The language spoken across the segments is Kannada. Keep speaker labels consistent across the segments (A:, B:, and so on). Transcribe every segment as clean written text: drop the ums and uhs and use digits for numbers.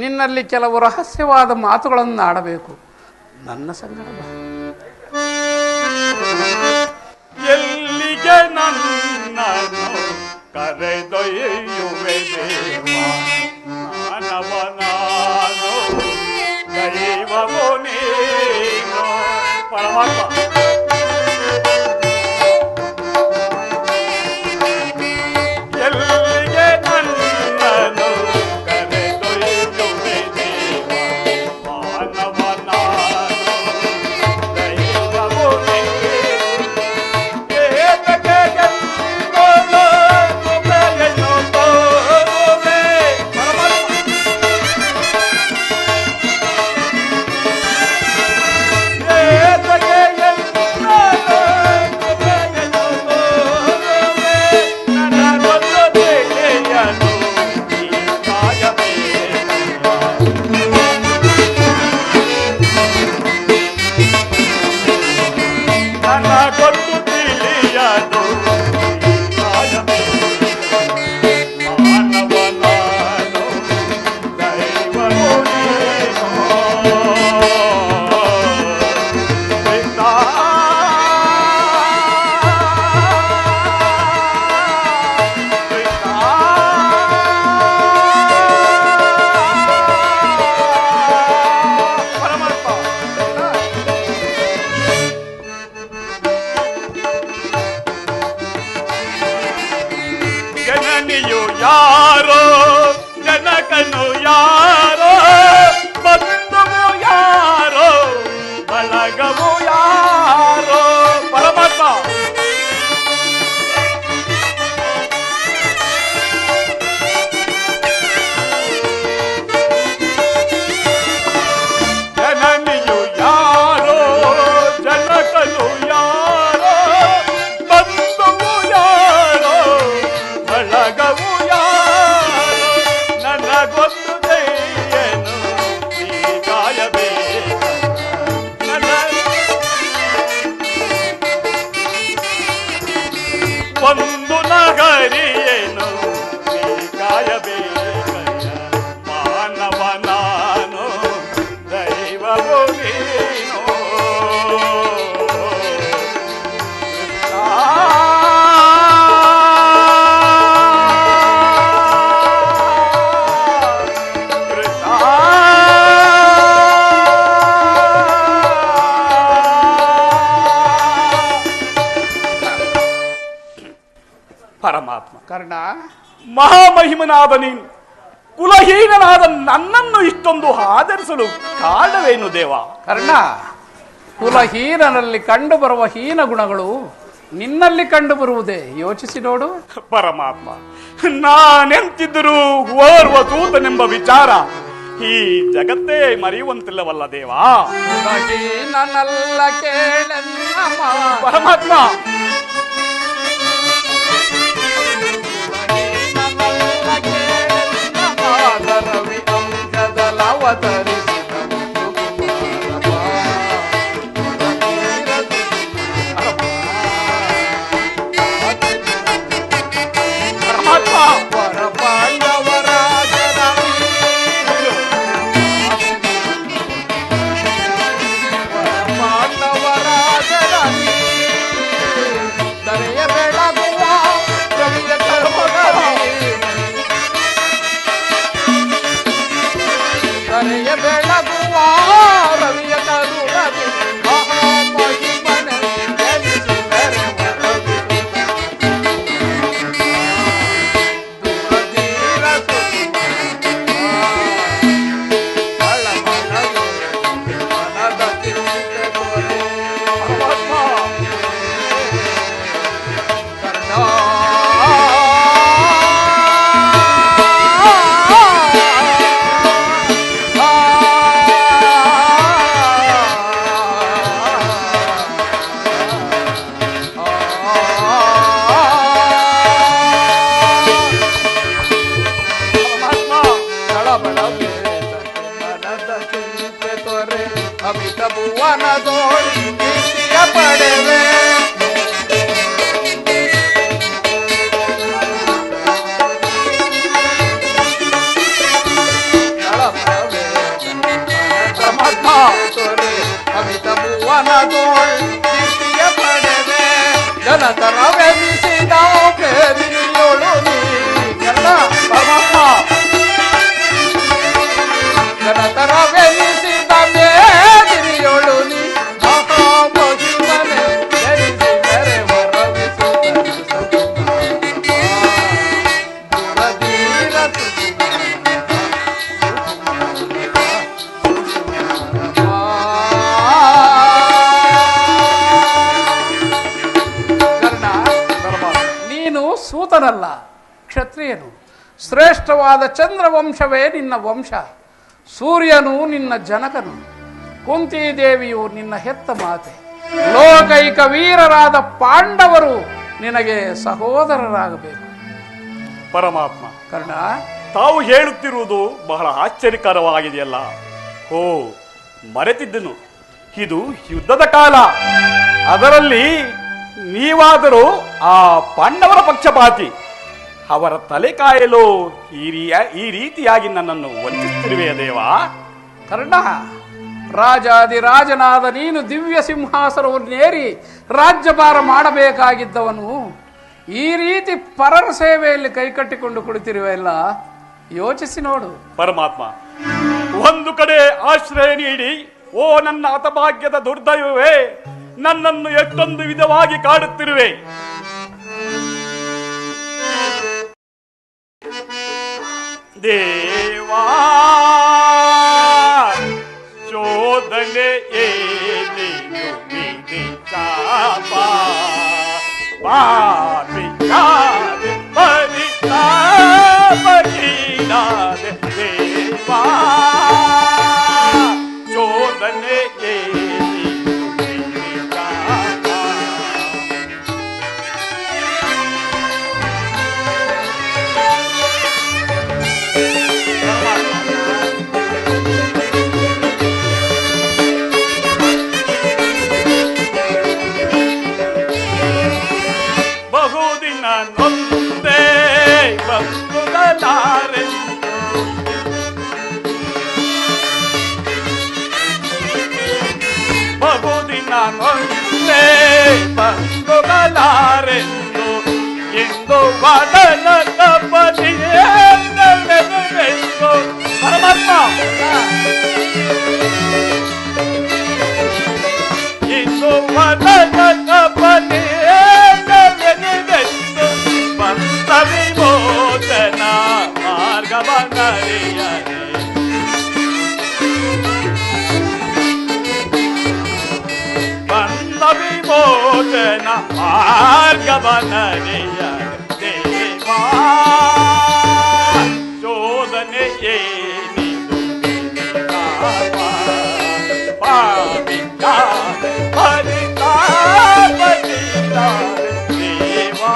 A: ನಿನ್ನಲ್ಲಿ ಕೆಲವು ರಹಸ್ಯವಾದ ಮಾತುಗಳನ್ನು ಆಡಬೇಕು. ನನ್ನ ಸಂಗಡ ಬಾ.
B: ಎಲ್ಲಿಗೆ ನನ್ನನ್ನು ಕರೆದೊಯ್ಯುವೆ ದೇವಾ, ಮಾನವ ನಾನು ದೈವವು ನೀನು. ಪರಮಾತ್ಮ ಯಾರೋ ಜನಕನು ಯಾರೋ ಬಂಧುವು ಯಾರೋ ಬಳಗವು ಯಾರೋ. ಪರಮಾತ್ಮ ಜನನಿಯು ಯಾರೋ ಜನಕನು ಯಾರೋ ಬಂಧುವು ಯಾರೋ ಬಳಗವು ನನಗೊಂದು ದಯೆಯನ್ನು ನೀ ಕಾಯಬೇಕು. ಒಂದು ನಗರಿಯನ್ನು ನೀ ಕಾಯಬೇಕಯ್ಯ. ಮಾನವ ನಾನು ದೈವವು ನೀನು. ಪರಮಾತ್ಮ
A: ಕರ್ಣ,
B: ಮಹಾಮಹಿಮನಾದ ನೀನು ಕುಲಹೀನನಾದ ನನ್ನನ್ನು ಇಷ್ಟೊಂದು ಆದರಿಸಲು ಕಾರಣವೇನು ದೇವ?
A: ಕರ್ಣ, ಕುಲಹೀನನಲ್ಲಿ ಕಂಡು ಬರುವ ಹೀನ ಗುಣಗಳು ನಿನ್ನಲ್ಲಿ ಕಂಡು ಬರುವುದೇ ಯೋಚಿಸಿ ನೋಡು.
B: ಪರಮಾತ್ಮ, ನಾನೆಂತಿದ್ದರೂ ಓರ್ವ ದೂತನೆಂಬ ವಿಚಾರ ಈ ಜಗತ್ತೇ ಮರೆಯುವಂತಿಲ್ಲವಲ್ಲ ದೇವಾ.
A: ಕುಲಹೀನನಲ್ಲ ಕೇಳೆನ್ನ
B: ಪರಮಾತ್ಮ,
A: ರವಿ ಅಂಶದಲವತರಿಸಿದ
B: ಪರಮಾತ್ಮ,
A: ದರೆಯ ಬೆಳಗುವ ರವಿಯ ಕರುಣೆ ದರೆಯ ಬೆಳಗುವ ರವಿಯ ಕರುಣೆ ಮಹಾಮಹಿಮನೆ ಜನಿಸಿದರೆ ದುರಧೀರ ಮನದ ಚಿಂತೆ ತೋರೆ. ಅಮಿತ ಭುವನದೋಳು ಕೀರ್ತಿಯ ಪಡೆವೆ ಮೇದಿರಿಯೋಳು ನೀ ಕರ್ಣ
B: ಪರಮಾತ್ಮ
A: ಜನತರವೆನಿಸಿದ ಮೇದಿರಿಯೋಳು ನೀ ಮಹಾಮಹಿಮನೆ ಧರಿಸಿ ಮೆರೆವರವಿಸುತ್ತ ದುರಧೀರ ಕರ್ಣ, ನೀನು ಸೂತನಲ್ಲ, ಕ್ಷತ್ರಿಯನು. ಶ್ರೇಷ್ಠವಾದ ಚಂದ್ರವಂಶವೇ ನಿನ್ನ ವಂಶ. ಸೂರ್ಯನು ನಿನ್ನ ಜನಕನು, ಕುಂತಿದೇವಿಯು ನಿನ್ನ ಹೆತ್ತ ಮಾತೆ. ಲೋಕೈಕ ವೀರರಾದ ಪಾಂಡವರು ನಿನಗೆ ಸಹೋದರರಾಗಬೇಕು.
B: ಪರಮಾತ್ಮ
A: ಕರ್ಣ,
B: ತಾವು ಹೇಳುತ್ತಿರುವುದು ಬಹಳ ಆಶ್ಚರ್ಯಕರವಾಗಿದೆಯಲ್ಲ. ಓ, ಮರೆತಿದ್ದನು. ಇದು ಯುದ್ಧದ ಕಾಲ. ಅದರಲ್ಲಿ ನೀವಾದರೂ ಆ ಪಾಂಡವರ ಪಕ್ಷಪಾತಿ. ಅವರ ತಲೆ ಕಾಯಲು ಈ ರೀತಿಯಾಗಿ ನನ್ನನ್ನು ವಂಚಿಸುತ್ತಿರುವೆ ದೇವಾ.
A: ಕರ್ಣ, ರಾಜಾದಿರಾಜನಾದ ನೀನು ದಿವ್ಯ ಸಿಂಹಾಸನವನ್ನೇರಿ ರಾಜ್ಯಭಾರ ಮಾಡಬೇಕಾಗಿದ್ದವನು ಈ ರೀತಿ ಪರರ ಸೇವೆಯಲ್ಲಿ ಕೈಕಟ್ಟಿಕೊಂಡು ಕುಳಿತಿರುವೆಲ್ಲ. ಯೋಚಿಸಿ ನೋಡು.
B: ಪರಮಾತ್ಮ, ಒಂದು ಕಡೆ ಆಶ್ರಯ ನೀಡಿ, ಓ ನನ್ನ ಹತಭಾಗ್ಯದ ದುರ್ದೈವವೇ, ನನ್ನನ್ನು ಎಷ್ಟೊಂದು ವಿಧವಾಗಿ ಕಾಡುತ್ತಿರುವೆ. ದೇವಾ, ಶೋಧನೆ ಏನೇನು ವಿಧಿಚಾಪ ಪಾಪಿಯಾದೆ ಪರಿತಾಪಗೀಡಾದೆ. ದೇವಾ, ಶೋಧನೆ ಏನೇನು ವಿಧಿಚಾಪ. ಬಹುದಿನ ನೊಂದೇ ಬಂದುಗಲಾರೆ, ಬಹುದಿನ ನೊಂದೇ ಬಂದುಗಲಾರೆಂದು ಎಂದು ವದನ ತಪನಿಯೆಂದು. ಪರಮಾತ್ಮ, ಇಂದು ವದನ ತಪನಿಯೆಂದು ಬಂದ ವಿಮೋಚನ ಮಾರ್ಗವನರಿಯರೆ. ಬಂದ ವಿಮೋಚನ ಮಾರ್ಗವನರಿಯರೆ. ದೇವಾ, ಶೋಧನೆ ಏನಿದು ಪಾಪಿಯಾದೆ ಪರಿತಾಪಗೀಡಾದೆ. ದೇವಾ,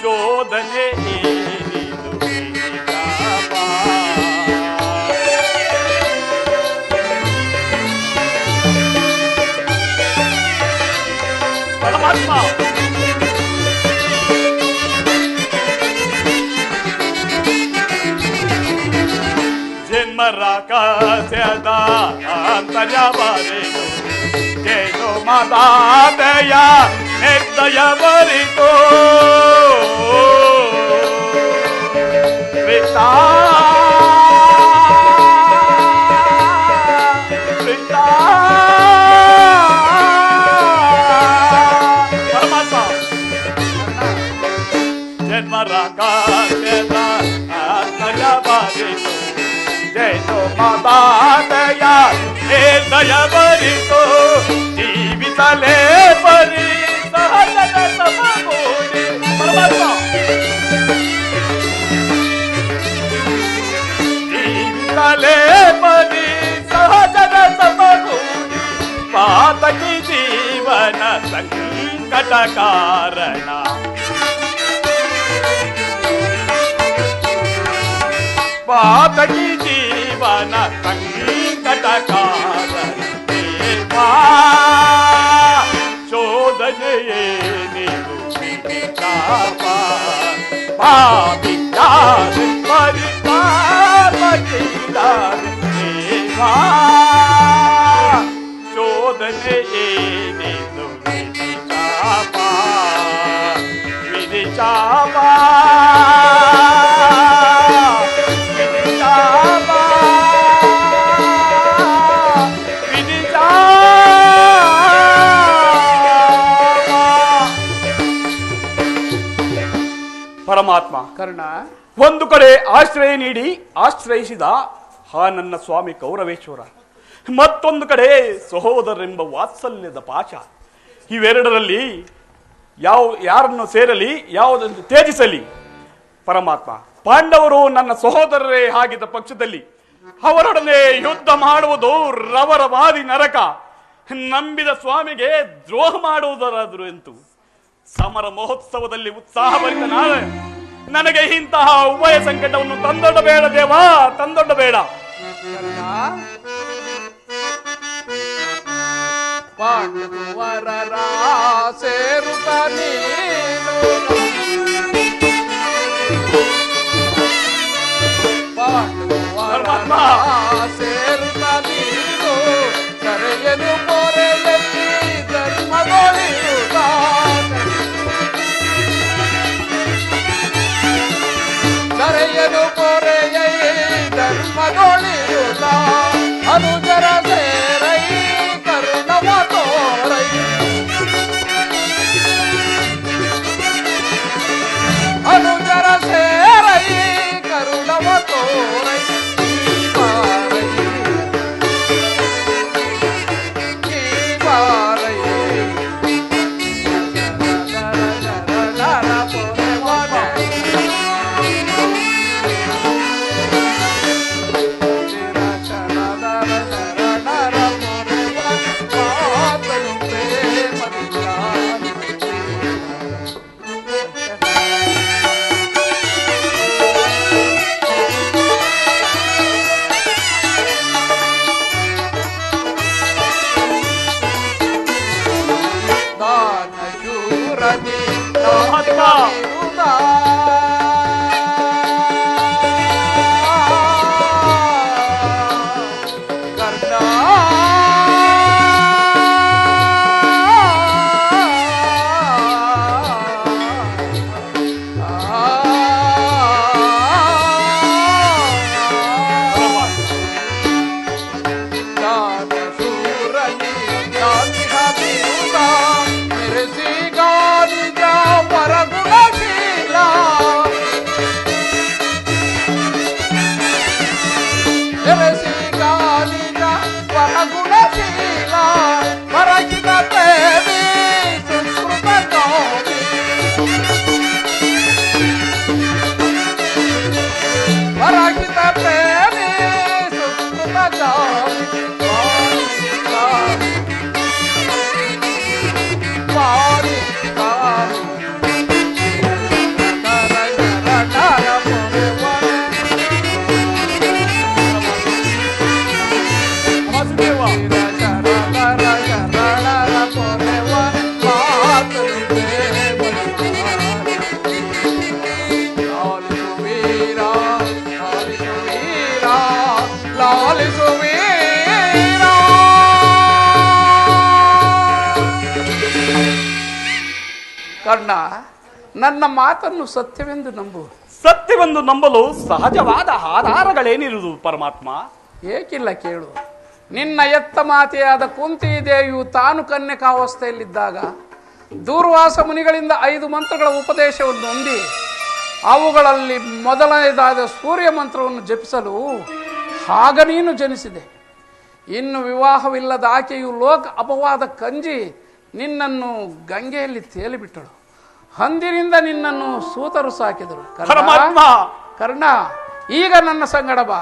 B: ಶೋಧನೆ ಏನಿದು ವಿಧಿಚಾಪ. ಪರಮಾತ್ಮ, ಜನ್ಮರಾಕಾಶದ ಆಂತರ್ಯ ಬರಿತು, ಜೇನು ಮದಾದಯ ನಿರ್ದಯ ಬರಿತು. ಕೃಷ್ಣ, ಕೃಷ್ಣ. ಪರಮಾತ್ಮ, ಜನ್ಮರಾಕಾಶದ ಆಂತರ್ಯ ಬರಿತು, ಜೇನು ಮದಾದಯ ನಿರ್ದಯ ಬರಿತು. ಜೀವಿತಲೇ ಪರಿ ಸಹಜದ ಸಮಗೂಡಿ. ಪರಮಾತ್ಮ, ಜೀವಿತಲೇ ಪರಿ ಸಹಜದ ಸಮಗೂಡಿ. ಪಾತಕಿ ಜೀವನ ಸಂಕಟ ಕಾರಣ. ಪಾತಕಿ ಜೀವನ ಸಂಕಟ ಕಾರಣ. ದೇವಾ, ಶೋಧನೆಯೇ ನೀನು ವಿಧಿಚಾಪ ಪಾಪಿಯಾದೆ ಪರಿತಾಪಗೀಡಾದೆ. ದೇವಾ, ಶೋಧನೆಯೇ ನೀನು ವಿಧಿಚಾಪ.
A: ಕರ್ಣ,
B: ಒಂದು ಕಡೆ ಆಶ್ರಯ ನೀಡಿ ಆಶ್ರಯಿಸಿದ ಆ ನನ್ನ ಸ್ವಾಮಿ ಕೌರವೇಶ್ವರ, ಮತ್ತೊಂದು ಕಡೆ ಸಹೋದರರೆಂಬ ವಾತ್ಸಲ್ಯದ ಪಾಶ. ಇವೆರಡರಲ್ಲಿ ಯಾರನ್ನು ಸೇರಲಿ, ಯಾವುದನ್ನು ತ್ಯಜಿಸಲಿ? ಪರಮಾತ್ಮ, ಪಾಂಡವರು ನನ್ನ ಸಹೋದರರೇ ಆಗಿದ್ದ ಪಕ್ಷದಲ್ಲಿ ಅವರೊಡನೆ ಯುದ್ಧ ಮಾಡುವುದು ರವರವಾದಿ ನರಕ. ನಂಬಿದ ಸ್ವಾಮಿಗೆ ದ್ರೋಹ ಮಾಡುವುದರಾದರೂ ಎಂತು? ಸಮರ ಮಹೋತ್ಸವದಲ್ಲಿ ಉತ್ಸಾಹಭರಿತ ನನಗೆ ಇಂತಹ ಉಭಯ ಸಂಕಟವನ್ನು ತಂದೊಡ್ಡಬೇಡ ದೇವಾ, ತಂದೊಡ್ಡಬೇಡ.
A: ಪಾಂಡವರ ಸೇರುತ್ತ ನೀನು, ಪಾಂಡವರ ಸೇರುತ್ತ ನೀನು, ಕರೆಯಲು ಪೊರೆಯಲ್ಲಿ ಧರ್ಮದೊಳಿರುತ್ತ, ಕರೆಯಲು ಪೊರೆಯಲ್ಲಿ ಧರ್ಮದೊಳಿರುತ್ತ, ಅನುಜರ ಸೇರೈ ಕರುಣವ ತೋರೈ, ಅನುಜರ ಸೇರೈ ಕರುಣವ ತೋರೈ, ಕರ್ಣ, ನನ್ನ ಮಾತನ್ನು ಸತ್ಯವೆಂದು ನಂಬು.
B: ಸತ್ಯವೆಂದು ನಂಬಲು ಸಹಜವಾದ ಆಧಾರಗಳೇನಿರುವುದು ಪರಮಾತ್ಮ?
A: ಏಕಿಲ್ಲ ಕೇಳು. ನಿನ್ನ ಎತ್ತ ಮಾತೆಯಾದ ಕುಂತಿ ದೇವಿಯು ತಾನು ಕನ್ಯಕಾವಸ್ಥೆಯಲ್ಲಿದ್ದಾಗ ದೂರ್ವಾಸ ಮುನಿಗಳಿಂದ 5 ಮಂತ್ರಗಳ ಉಪದೇಶವನ್ನು ಹೊಂದಿ ಅವುಗಳಲ್ಲಿ ಮೊದಲನೇದಾದ ಸೂರ್ಯ ಮಂತ್ರವನ್ನು ಜಪಿಸಲು ಆಗ ನೀನು ಜನಿಸಿದೆ. ಇನ್ನು ವಿವಾಹವಿಲ್ಲದ ಆಕೆಯು ಲೋಕ ಅಪವಾದ ಕಂಜಿ ನಿನ್ನನ್ನು ಗಂಗೆಯಲ್ಲಿ ತೇಲಿಬಿಟ್ಟಳು. ಅಂದಿನಿಂದ ನಿನ್ನನ್ನು ಸೂತರು ಸಾಕಿದರು. ಕರ್ಣ, ಈಗ ನನ್ನ ಸಂಗಡ ಬಾ.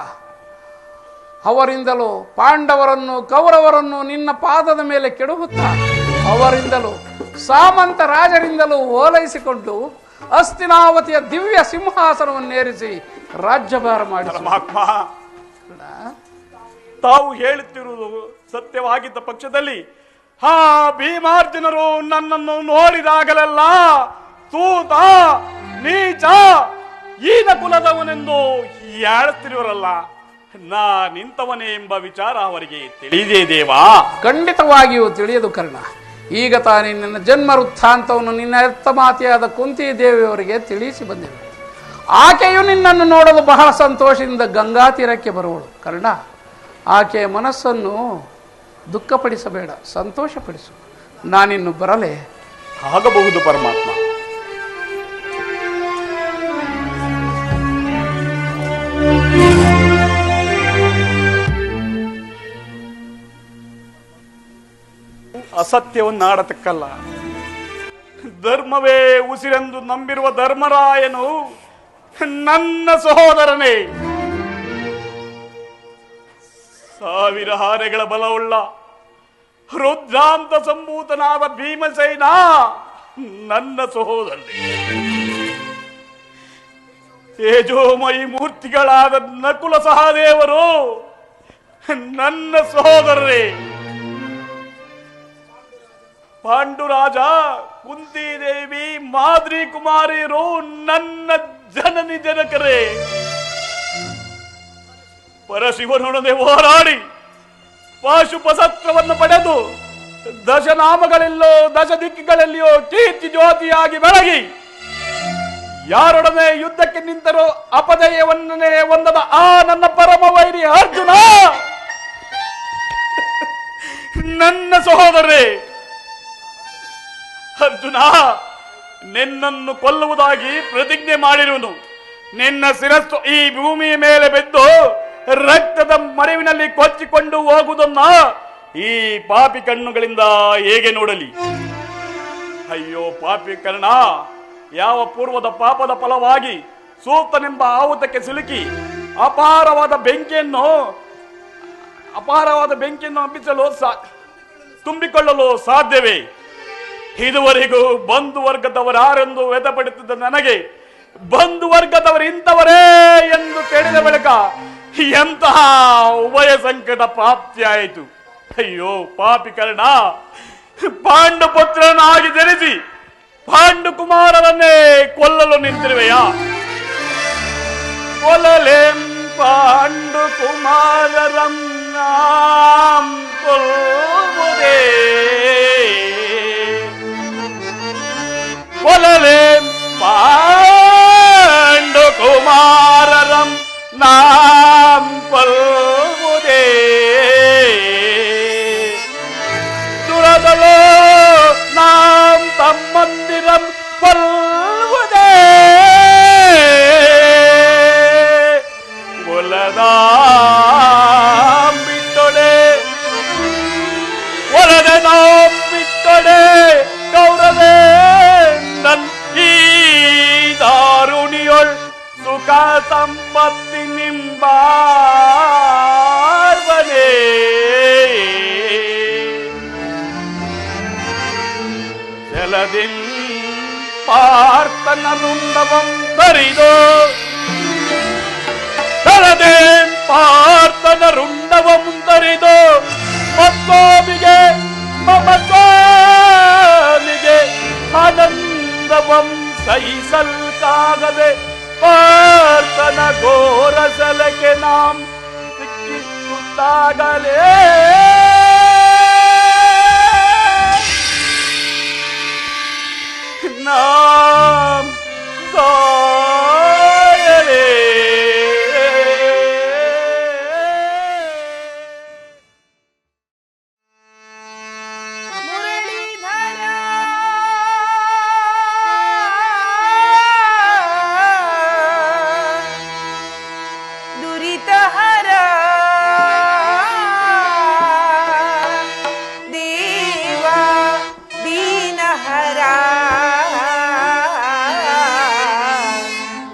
A: ಅವರಿಂದಲೂ ಪಾಂಡವರನ್ನು ಕೌರವರನ್ನು ನಿನ್ನ ಪಾದದ ಮೇಲೆ ಕೆಡಹುತ್ತಾ ಅವರಿಂದಲೂ ಸಾಮಂತ ರಾಜರಿಂದಲೂ ಓಲೈಸಿಕೊಂಡು ಹಸ್ತಿನಾವತಿಯ ದಿವ್ಯ ಸಿಂಹಾಸನವನ್ನೇರಿಸಿ ರಾಜ್ಯಭಾರ ಮಾಡಿ.
B: ತಾವು ಹೇಳುತ್ತಿರುವುದು ಸತ್ಯವಾಗಿದ್ದ ಪಕ್ಷದಲ್ಲಿ ಆ ಭೀಮಾರ್ಜುನರು ನನ್ನನ್ನು ನೋಡಿದಾಗಲೆಲ್ಲ ತೂತ ನೀಚ ಈನ ಕುಲದವನೆಂದು ಹೇಳುತ್ತಿರುವರಲ್ಲ, ನಾ ನಿಂತವನೇ ಎಂಬ ವಿಚಾರ ಅವರಿಗೆ ತಿಳಿದೇ ದೇವಾ?
A: ಖಂಡಿತವಾಗಿಯೂ ತಿಳಿಯದು ಕರ್ಣ. ಈಗ ತಾನೇ ನಿನ್ನ ಜನ್ಮ ವೃತ್ತಾಂತವನ್ನು ನಿನ್ನ ಎತ್ತ ಮಾತೆಯಾದ ಕುಂತಿ ದೇವಿಯವರಿಗೆ ತಿಳಿಸಿ ಬಂದೆವು. ಆಕೆಯು ನಿನ್ನನ್ನು ನೋಡಲು ಬಹಳ ಸಂತೋಷದಿಂದ ಗಂಗಾ ತೀರಕ್ಕೆ ಬರುವಳು. ಕರ್ಣ, ಆಕೆಯ ಮನಸ್ಸನ್ನು ದುಃಖಪಡಿಸಬೇಡ, ಸಂತೋಷಪಡಿಸು. ನಾನಿನ್ನು ಬರಲೇ?
B: ಆಗಬಹುದು ಪರಮಾತ್ಮ. ಅಸತ್ಯವನ್ನಾಡತಕ್ಕಲ್ಲ. ಧರ್ಮವೇ ಉಸಿರೆಂದು ನಂಬಿರುವ ಧರ್ಮರಾಯನು ನನ್ನ ಸಹೋದರನೇ. ಸಾವಿರ ಹಾರೆಗಳ ಬಲವುಳ್ಳ ರುದ್ರಾಂತ ಸಂಭೂತನಾದ ಭೀಮಸೇನ ನನ್ನ ಸಹೋದರನೇ. ತೇಜೋಮಯಿ ಮೂರ್ತಿಗಳಾದ ನಕುಲ ಸಹದೇವರು ನನ್ನ ಸಹೋದರರೇ. ಪಾಂಡುರಾಜ, ಕುಂತಿದೇವಿ, ಮಾದ್ರಿ ಕುಮಾರಿಯರು ನನ್ನ ಜನನಿ ಜನಕರೇ. ಪರಶಿವನೊಡನೆ ಹೋರಾಡಿ ಪಾಶುಪಸತ್ರವನ್ನು ಪಡೆದು ದಶನಾಮಗಳೆಲ್ಲೋ ದಶ ದಿಕ್ಕುಗಳಲ್ಲಿಯೋ ಕೀರ್ತಿ ಜ್ಯೋತಿಯಾಗಿ ಬೆಳಗಿ ಯಾರೊಡನೆ ಯುದ್ಧಕ್ಕೆ ನಿಂತರೋ ಅಪಜಯವನ್ನೇ ಹೊಂದದ ಆ ನನ್ನ ಪರಮ ವೈರಿ ಅರ್ಜುನ ನನ್ನ ಸಹೋದರೇ. ಅರ್ಜುನ, ನಿನ್ನನ್ನು ಕೊಲ್ಲುವುದಾಗಿ ಪ್ರತಿಜ್ಞೆ ಮಾಡಿರುವನು. ನಿನ್ನ ಶಿರಸ್ಸು ಈ ಭೂಮಿಯ ಮೇಲೆ ಬಿದ್ದು ರಕ್ತದ ಮರೆವಿನಲ್ಲಿ ಕೊಚ್ಚಿಕೊಂಡು ಹೋಗುವುದನ್ನ ಈ ಪಾಪಿ ಕಣ್ಣುಗಳಿಂದ ಹೇಗೆ ನೋಡಲಿ? ಅಯ್ಯೋ ಪಾಪಿ ಕರ್ಣ, ಯಾವ ಪೂರ್ವದ ಪಾಪದ ಫಲವಾಗಿ ಸೂಕ್ತನೆಂಬ ಆಹುತಕ್ಕೆ ಸಿಲುಕಿ ಅಪಾರವಾದ ಬೆಂಕಿಯನ್ನು ಹಬ್ಬಿಸಲು ತುಂಬಿಕೊಳ್ಳಲು ಸಾಧ್ಯವೇ? ಇದುವರೆಗೂ ಬಂಧು ವರ್ಗದವರಾರೆಂದು ವ್ಯಥಪಡುತ್ತಿದ್ದ ನನಗೆ ಬಂಧು ವರ್ಗದವರು ಇಂಥವರೇ ಎಂದು ತಿಳಿದ ಬಳಿಕ ಎಂತಹ ಉಭಯ ಸಂಕಟ ಪ್ರಾಪ್ತಿಯಾಯಿತು. ಅಯ್ಯೋ ಪಾಪಿ ಕರ್ಣ, ಪಾಂಡುಪುತ್ರನಾಗಿ ಜನಿಸಿ ಪಾಂಡು ಕುಮಾರರನ್ನೇ ಕೊಲ್ಲಲು ನಿಂತಿರುವೆಯಾ? ಕೊಲ್ಲಲೇಂ ಪಾಂಡು ಕುಮಾರರಂ ಕೊಲ್ಲುವುದೇ? ಕೊಲ್ಲಲೇಂ ಪಾಂಡು ಕುಮಾರರಂ ಕೊಲ್ಲುವುದೇ? ದುರದಲೋ ತಮ್ಮಂದಿರಂ ಕೊಲ್ಲುವುದೇ? ಒಲದಾಂಬಿಟ್ಟೊಡೆ ಒಲದಾಂಬಿಟ್ಟೊಡೆ ಗೌರವೇ ನನ್ ಈ ದಾರುಣಿಯೊಳ್ ಸುಖ ಸಂಪತ್ತಿ ನಿಂಬಾರ್ವನೇ. ಜಲದಿನ್ ಪಾರ್ಥನ ರುಂಡವಂ ಧರಿದೋ ಜಲದೇನ್ ಪಾರ್ಥನ ರುಂಡವಂ ಧರಿದೋ ಮತ್ತೋಮಿಗೆ ಮಮತ್ವಾನಿಗೆ ಆನಂದವಂ ಸಹಿಸಲ್ಕಾಗದೆ ಪಾರ್ಥನ ಘೋರ ಸಲಕೆ ನಾಂ ಸಿಕ್ಕಿಸುತ್ತಾಗಲೇ ನಾಂ ಸಾಯಲೇ.
C: ಮುರಳೀಧರ ದುರಿತಹರ ದೇವ ದೀನಹರ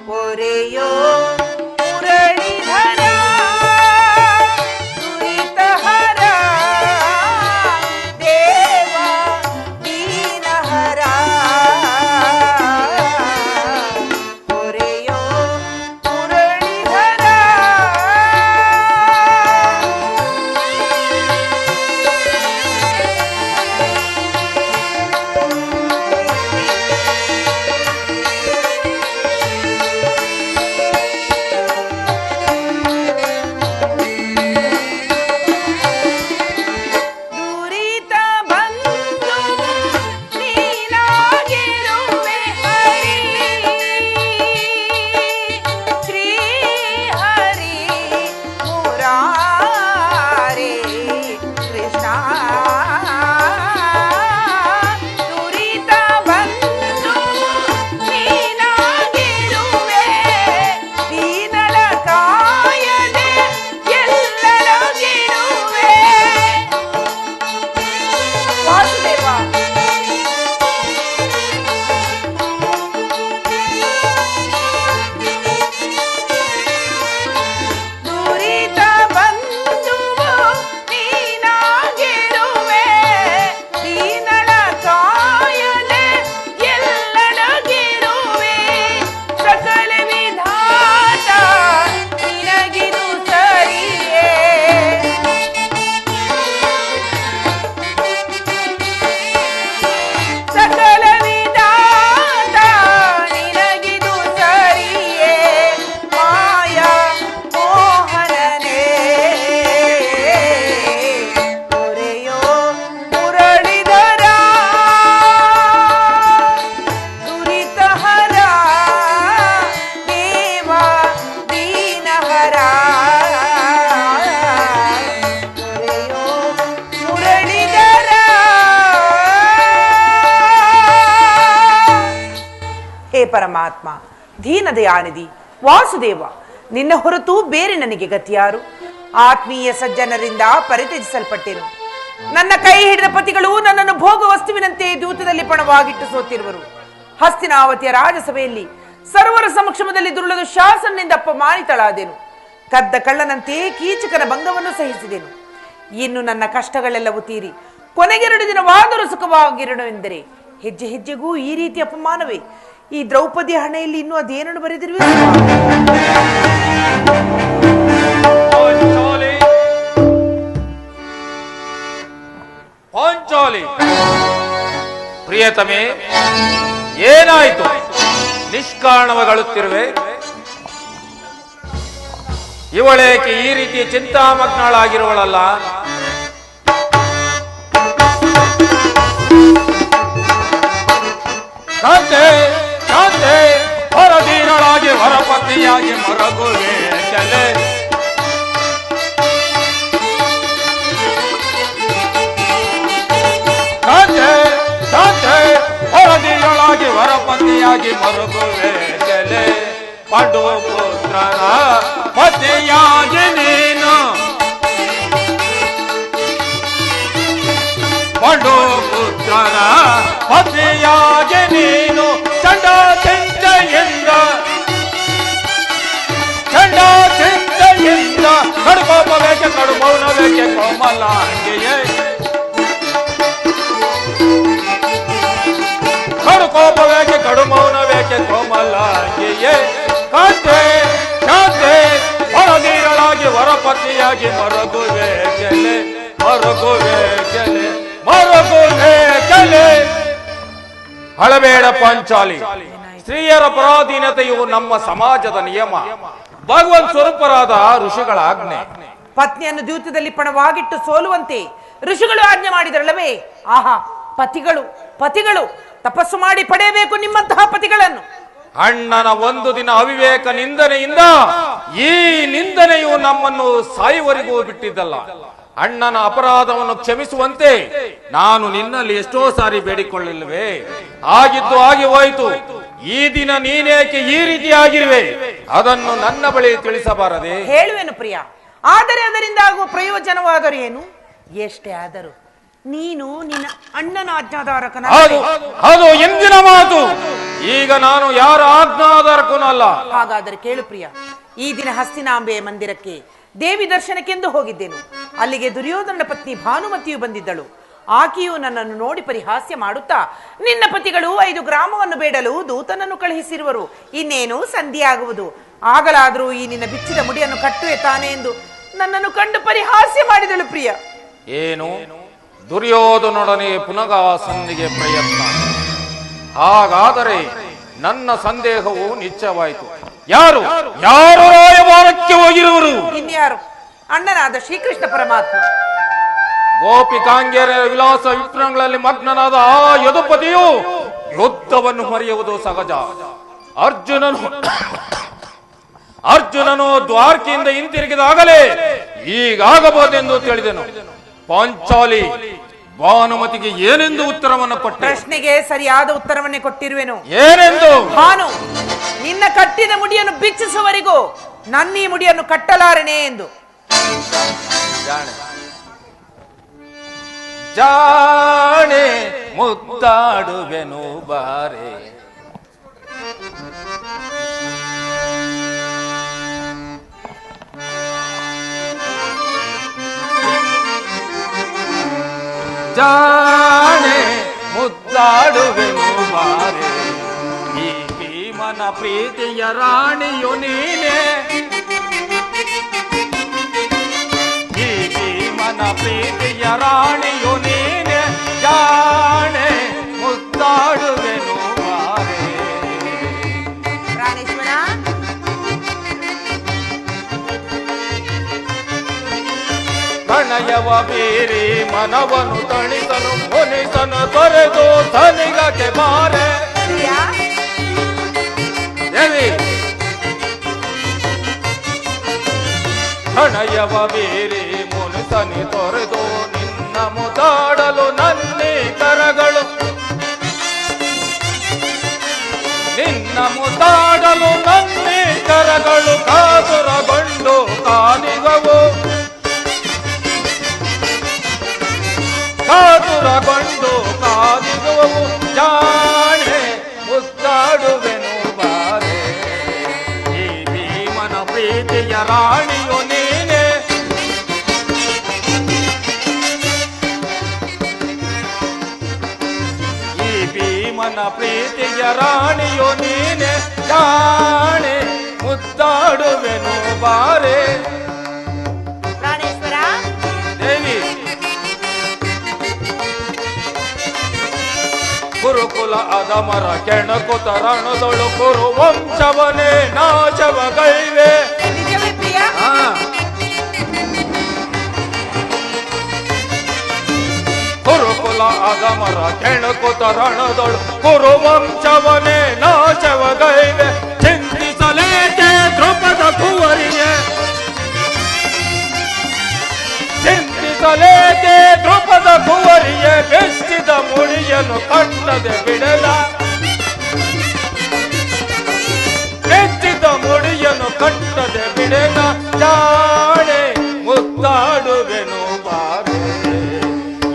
C: ಪೊರೆಯೋ ಮುರಳೀಧರ ದುರಿತಹರ ದೇವ ದೀನಹರ ಪೊರೆಯೋ ಮುರಳೀಧರ ಪರಮಾತ್ಮ, ದೀನದಯಾನಿಧಿ, ವಾಸುದೇವ, ನಿನ್ನ ಹೊರತು ಬೇರೆ ನನಗೆ ಗತಿಯಾರು? ಆತ್ಮೀಯ ಸಜ್ಜನರಿಂದ ಪರಿತ್ಯಜಿಸಲ್ಪಟ್ಟೆನು. ನನ್ನ ಕೈ ಹಿಡಿದ ಪತಿಗಳು ನನ್ನನ್ನು ಭೋಗ ವಸ್ತುವಿನಂತೆ ದೂತದಲ್ಲಿ ಪಣವಾಗಿಟ್ಟು ಸೋತಿರುವರು. ಹಸ್ತಿನಾವತಿಯ ರಾಜಸಭೆಯಲ್ಲಿ ಸರ್ವರ ಸಮಕ್ಷಮದಲ್ಲಿ ದುರುಳದ ಶಾಸನದಿಂದ ಅಪಮಾನಿತಳಾದೆನು. ಕದ್ದ ಕಳ್ಳನಂತೆ ಕೀಚಕನ ಭಂಗವನ್ನು ಸಹಿಸಿದೆನು. ಇನ್ನು ನನ್ನ ಕಷ್ಟಗಳೆಲ್ಲವೂ ತೀರಿ ಕೊನೆಗೆರಡು ದಿನವಾದರೂ ಸುಖವಾಗಿರണമെಂದರೆ ಹೆಜ್ಜೆ ಹೆಜ್ಜೆಗೂ ಈ ರೀತಿ ಅಪಮಾನವೇ? ಈ ದ್ರೌಪದಿ ಹಣೆಯಲ್ಲಿ ಇನ್ನೂ ಅದೇನನ್ನು ಬರೆದಿರುವೆ?
D: ಪಾಂಚಾಲಿ ಪ್ರಿಯತಮೆ, ಏನಾಯಿತು? ನಿಷ್ಕಾರಣವಗಳುತ್ತಿರುವೆ. ಇವಳೇಕೆ ಈ ರೀತಿಯ ಚಿಂತಾಮಗ್ನಳಾಗಿರುವಳಲ್ಲ? ಶಾಂತೆ ಶಾಂತೆ, ಹೊರದೀರಳಾಗಿ ಹೊರಪತ್ನಿಯಾಗಿ ಮರಗುವೆ ಚಲೆ. ಶಾಂತೆ ಶಾಂತೆ, ಹೊರದೀರಳಾಗಿ ಹೊರಪತ್ನಿಯಾಗಿ ಮರಗುವೆ ಚಲೆ. ಪಂಡು ಪುತ್ರನ ಪತಿಯಾಗಿ ನೀನು, ಪಂಡು ಪುತ್ರನ ಪತಿಯಾಗಿ ನೀನು, ಚಂಡ ಚಿಂತೆಯಿಂದ ಕಡುಕೋಪವೇಕೆ ಕಡುಮೌನವೇಕೆ ಕೋಮಲಾಂಗಿಯೇ, ಕಡುಕೋಪವೇಕೆ ಕಡುಮೌನವೇಕೆ ಕೋಮಲಾಂಗಿಯೇ. ಕಾಂತೆ ಶಾಂತೆ, ಹೊರದೀರಳಾಗಿ ಹೊರಪತಿಯಾಗಿ ಮರಗುವೆ ಕೆಲೆ, ಮರಗುವೆ ಕೆಲೆ, ಮರಗುವೆ ಕೆಲೆ. ಹಳಬೇಡ ಪಾಂಚಾಲಿ, ಸ್ತ್ರೀಯರ ಪರಾಧೀನತೆಯು ನಮ್ಮ ಸಮಾಜದ ನಿಯಮ, ಭಗವಂತ ಸ್ವರೂಪರಾದ ಋಷಿಗಳ ಆಜ್ಞೆ.
C: ಪತ್ನಿಯನ್ನು ದ್ಯೂತದಲ್ಲಿ ಪಣವಾಗಿಟ್ಟು ಸೋಲುವಂತೆ ಋಷಿಗಳು ಆಜ್ಞೆ ಮಾಡಿದರಲ್ಲವೇ? ಆಹಾ, ಪತಿಗಳು ಪತಿಗಳು ತಪಸ್ಸು ಮಾಡಿ ಪಡೆಯಬೇಕು ನಿಮ್ಮಂತಹ ಪತಿಗಳನ್ನು.
D: ಅಣ್ಣನ ಒಂದು ದಿನ ಅವಿವೇಕ ನಿಂದನೆಯಿಂದ ಈ ನಿಂದನೆಯು ನಮ್ಮನ್ನು ಸಾಯುವರೆಗೂ ಬಿಟ್ಟಿದ್ದಲ್ಲ. ಅಣ್ಣನ ಅಪರಾಧವನ್ನು ಕ್ಷಮಿಸುವಂತೆ ನಾನು ನಿನ್ನಲ್ಲಿ ಎಷ್ಟೋ ಸಾರಿ ಬೇಡಿಕೊಳ್ಳಿಲ್ಲವೇ? ಆಗಿದ್ದು ಆಗಿ ಹೋಯಿತು. ಈ ದಿನ ನೀನೇಕೆ ಈ ರೀತಿ ಆಗಿರುವೆ? ಅದನ್ನು ನನ್ನ ಬಳಿ ತಿಳಿಸಬಾರದೆ?
C: ಹೇಳುವೆನು ಪ್ರಿಯ, ಆದರೆ ಅದರಿಂದ ಆಗುವ ಪ್ರಯೋಜನವಾದರೂ ಏನು? ಎಷ್ಟೇ ಆದರೂ ನೀನು ನಿನ್ನ ಅಣ್ಣನ ಆಜ್ಞಾಧಾರಕನ.
D: ಅದು ಎಂದಿನ ಮಾತು. ಈಗ ನಾನು ಯಾರ ಆಜ್ಞಾಧಾರಕನೂ ಅಲ್ಲ.
C: ಹಾಗಾದರೆ ಕೇಳು ಪ್ರಿಯ, ಈ ದಿನ ಹಸ್ತಿನಾಂಬೆಯ ಮಂದಿರಕ್ಕೆ ದೇವಿ ದರ್ಶನಕ್ಕೆಂದು ಹೋಗಿದ್ದೆನು. ಅಲ್ಲಿಗೆ ದುರ್ಯೋಧನ ಪತ್ನಿ ಭಾನುಮತಿಯು ಬಂದಿದ್ದಳು. ಆಕೆಯು ನನ್ನನ್ನು ನೋಡಿ ಪರಿಹಾಸ್ಯ ಮಾಡುತ್ತಾ, ನಿನ್ನ ಪತಿಗಳು 5 ಗ್ರಾಮವನ್ನು ಬೇಡಲು ದೂತನನ್ನು ಕಳುಹಿಸಿರುವರು, ಇನ್ನೇನು ಸಂಧಿಯಾಗುವುದು, ಆಗಲಾದರೂ ಈ ನಿನ್ನ ಬಿಚ್ಚಿದ ಮುಡಿಯನ್ನು ಕಟ್ಟುವೆ ತಾನೆ ಎಂದು ನನ್ನನ್ನು ಕಂಡು ಪರಿಹಾಸ್ಯ ಮಾಡಿದಳು ಪ್ರಿಯ.
D: ಏನು ದುರ್ಯೋಧನೊಡನೆ ಪುನಃ ಸಂಧಿಗೆ ಪ್ರಯತ್ನ? ಹಾಗಾದರೆ ನನ್ನ ಸಂದೇಹವು ನಿಶ್ಚಯವಾಯಿತು. ಯಾರು ಯಾರು ರಾಯಭಾರಕ್ಕೆ ಹೋಗಿರುವರು?
C: ಇನ್ಯಾರು? ಅಣ್ಣನಾದ ಶ್ರೀಕೃಷ್ಣ ಪರಮಾತ್ಮ.
D: ಗೋಪಿಕಾಂಗ್ಯರ ವಿಲಾಸ ವಿಪ್ರಗಳಲ್ಲಿ ಮಗ್ನನಾದ ಆ ಯದುಪತಿಯು ಯುದ್ಧವನ್ನು ಮರೆಯುವುದು ಸಹಜ. ಅರ್ಜುನನು ದ್ವಾರಕೆಯಿಂದ ಹಿಂತಿರುಗಿದಾಗಲೇ ಹೀಗಾಗಬಹುದೆಂದು ತಿಳಿದೆನು. ಪಾಂಚಾಲಿ ಭಾನುಮತಿಗೆ ಏನೆಂದು ಉತ್ತರವನ್ನು ಕೊಟ್ಟೆ?
C: ಪ್ರಶ್ನೆಗೆ ಸರಿಯಾದ ಉತ್ತರವನ್ನೇ ಕೊಟ್ಟಿರುವೆನು.
D: ಏನೆಂದು?
C: ಭಾನು, ನಿನ್ನ ಕಟ್ಟಿದ ಮುಡಿಯನ್ನು ಬಿಚ್ಚಿಸುವವರೆಗೂ ನನ್ನ ಈ ಮುಡಿಯನ್ನು ಕಟ್ಟಲಾರೆನೆ ಎಂದು.
D: ಜಾಣೆ ಮುದ್ದಾಡುವೆನು ಬಾರೆ, ಜಾಣೆ ಮುದ್ದಾಡುವೆನು ಬಾರೆ, ಈ ಭೀಮನ ಪ್ರೀತಿಯ ರಾಣಿಯು ನೀನೆ, ಈ ಭೀಮನ ಪ್ರೀತಿಯ ರಾಣಿಯು ನೀನೆ, ಜಾಣೆ ಮುದ್ದಾಡುವೆನು ಬಾರೆ.
C: ಪ್ರಾಣೇಶ್ವರ,
D: ಪ್ರಣಯವ ಬೀರಿ ಮನವನ್ನು ತಣಿಸಲು ಮುನಿಸನು ತೊರೆದು ತನಿಗಕ್ಕೆ ಬಾರೆ. ದೇವಿ, ಪ್ರಣಯವ ಬೀರಿ ಮುನಿಸನಿ ತೊರೆದು ನಿನ್ನ ಮುದಾಡಲು ನನ್ನಿ ಕರಗಳು, ನಿನ್ನ ಮುದ್ದಾಡಲು ನನ್ನಿ ಕರಗಳು ಕಾತುರಗೊಂಡು ಕಾದಿಗವು ಕಾತುರಗೊಂಡು ಕಾದಿಗುವವು ಜಾಣೆ ಮುದ್ದಾಡುವೆನು ಬಾರೆ ಈ ಭೀಮನ ಪ್ರೀತಿಯ ರಾಣಿಯು ನೀನೆ ಈ ಭೀಮನ ಪ್ರೀತಿಯ ರಾಣಿಯು ನೀನೆ ಜಾಣೆ ಮುದ್ದಾಡುವೆನು ಬಾರೆ
C: ಪ್ರಾಣೇಶ್ವರ
D: ದೇವಿ ಗುರುಕುಲ ಅದಮರ ಕೆಣಕುತ ರಣದೊಳು ಕುರು ವಂಶವನೇ ನಾಶವಗೈವೆ
C: ನಿಜವೇ ಪ್ರಿಯ
D: ಗುರುಕುಲ ಅದಮರ ಕೆಣಕುತ ರಣದೊಳು ಕುರು ವಂಶವನೇ ನಾಶವಗೈವೆ ಚಿಂತಿಸಲೇಕೆ ದ್ರುಪದ ಕುವರಿಗೆ ಚಿಂತಿಸಲೇಕೆ ದ್ರುಪದ ಕುವರಿಯ ಬೆಚ್ಚಿದ ಮುಡಿಯನ್ನು ಕಟ್ಟದೆ ಬಿಡಲ ಬೆಚ್ಚಿದ ಮುಡಿಯನ್ನು ಕಟ್ಟದೆ ಬಿಡಲ ಜಾಣೆ ಮುದ್ದಾಡುವೆನು ಬಾರೆ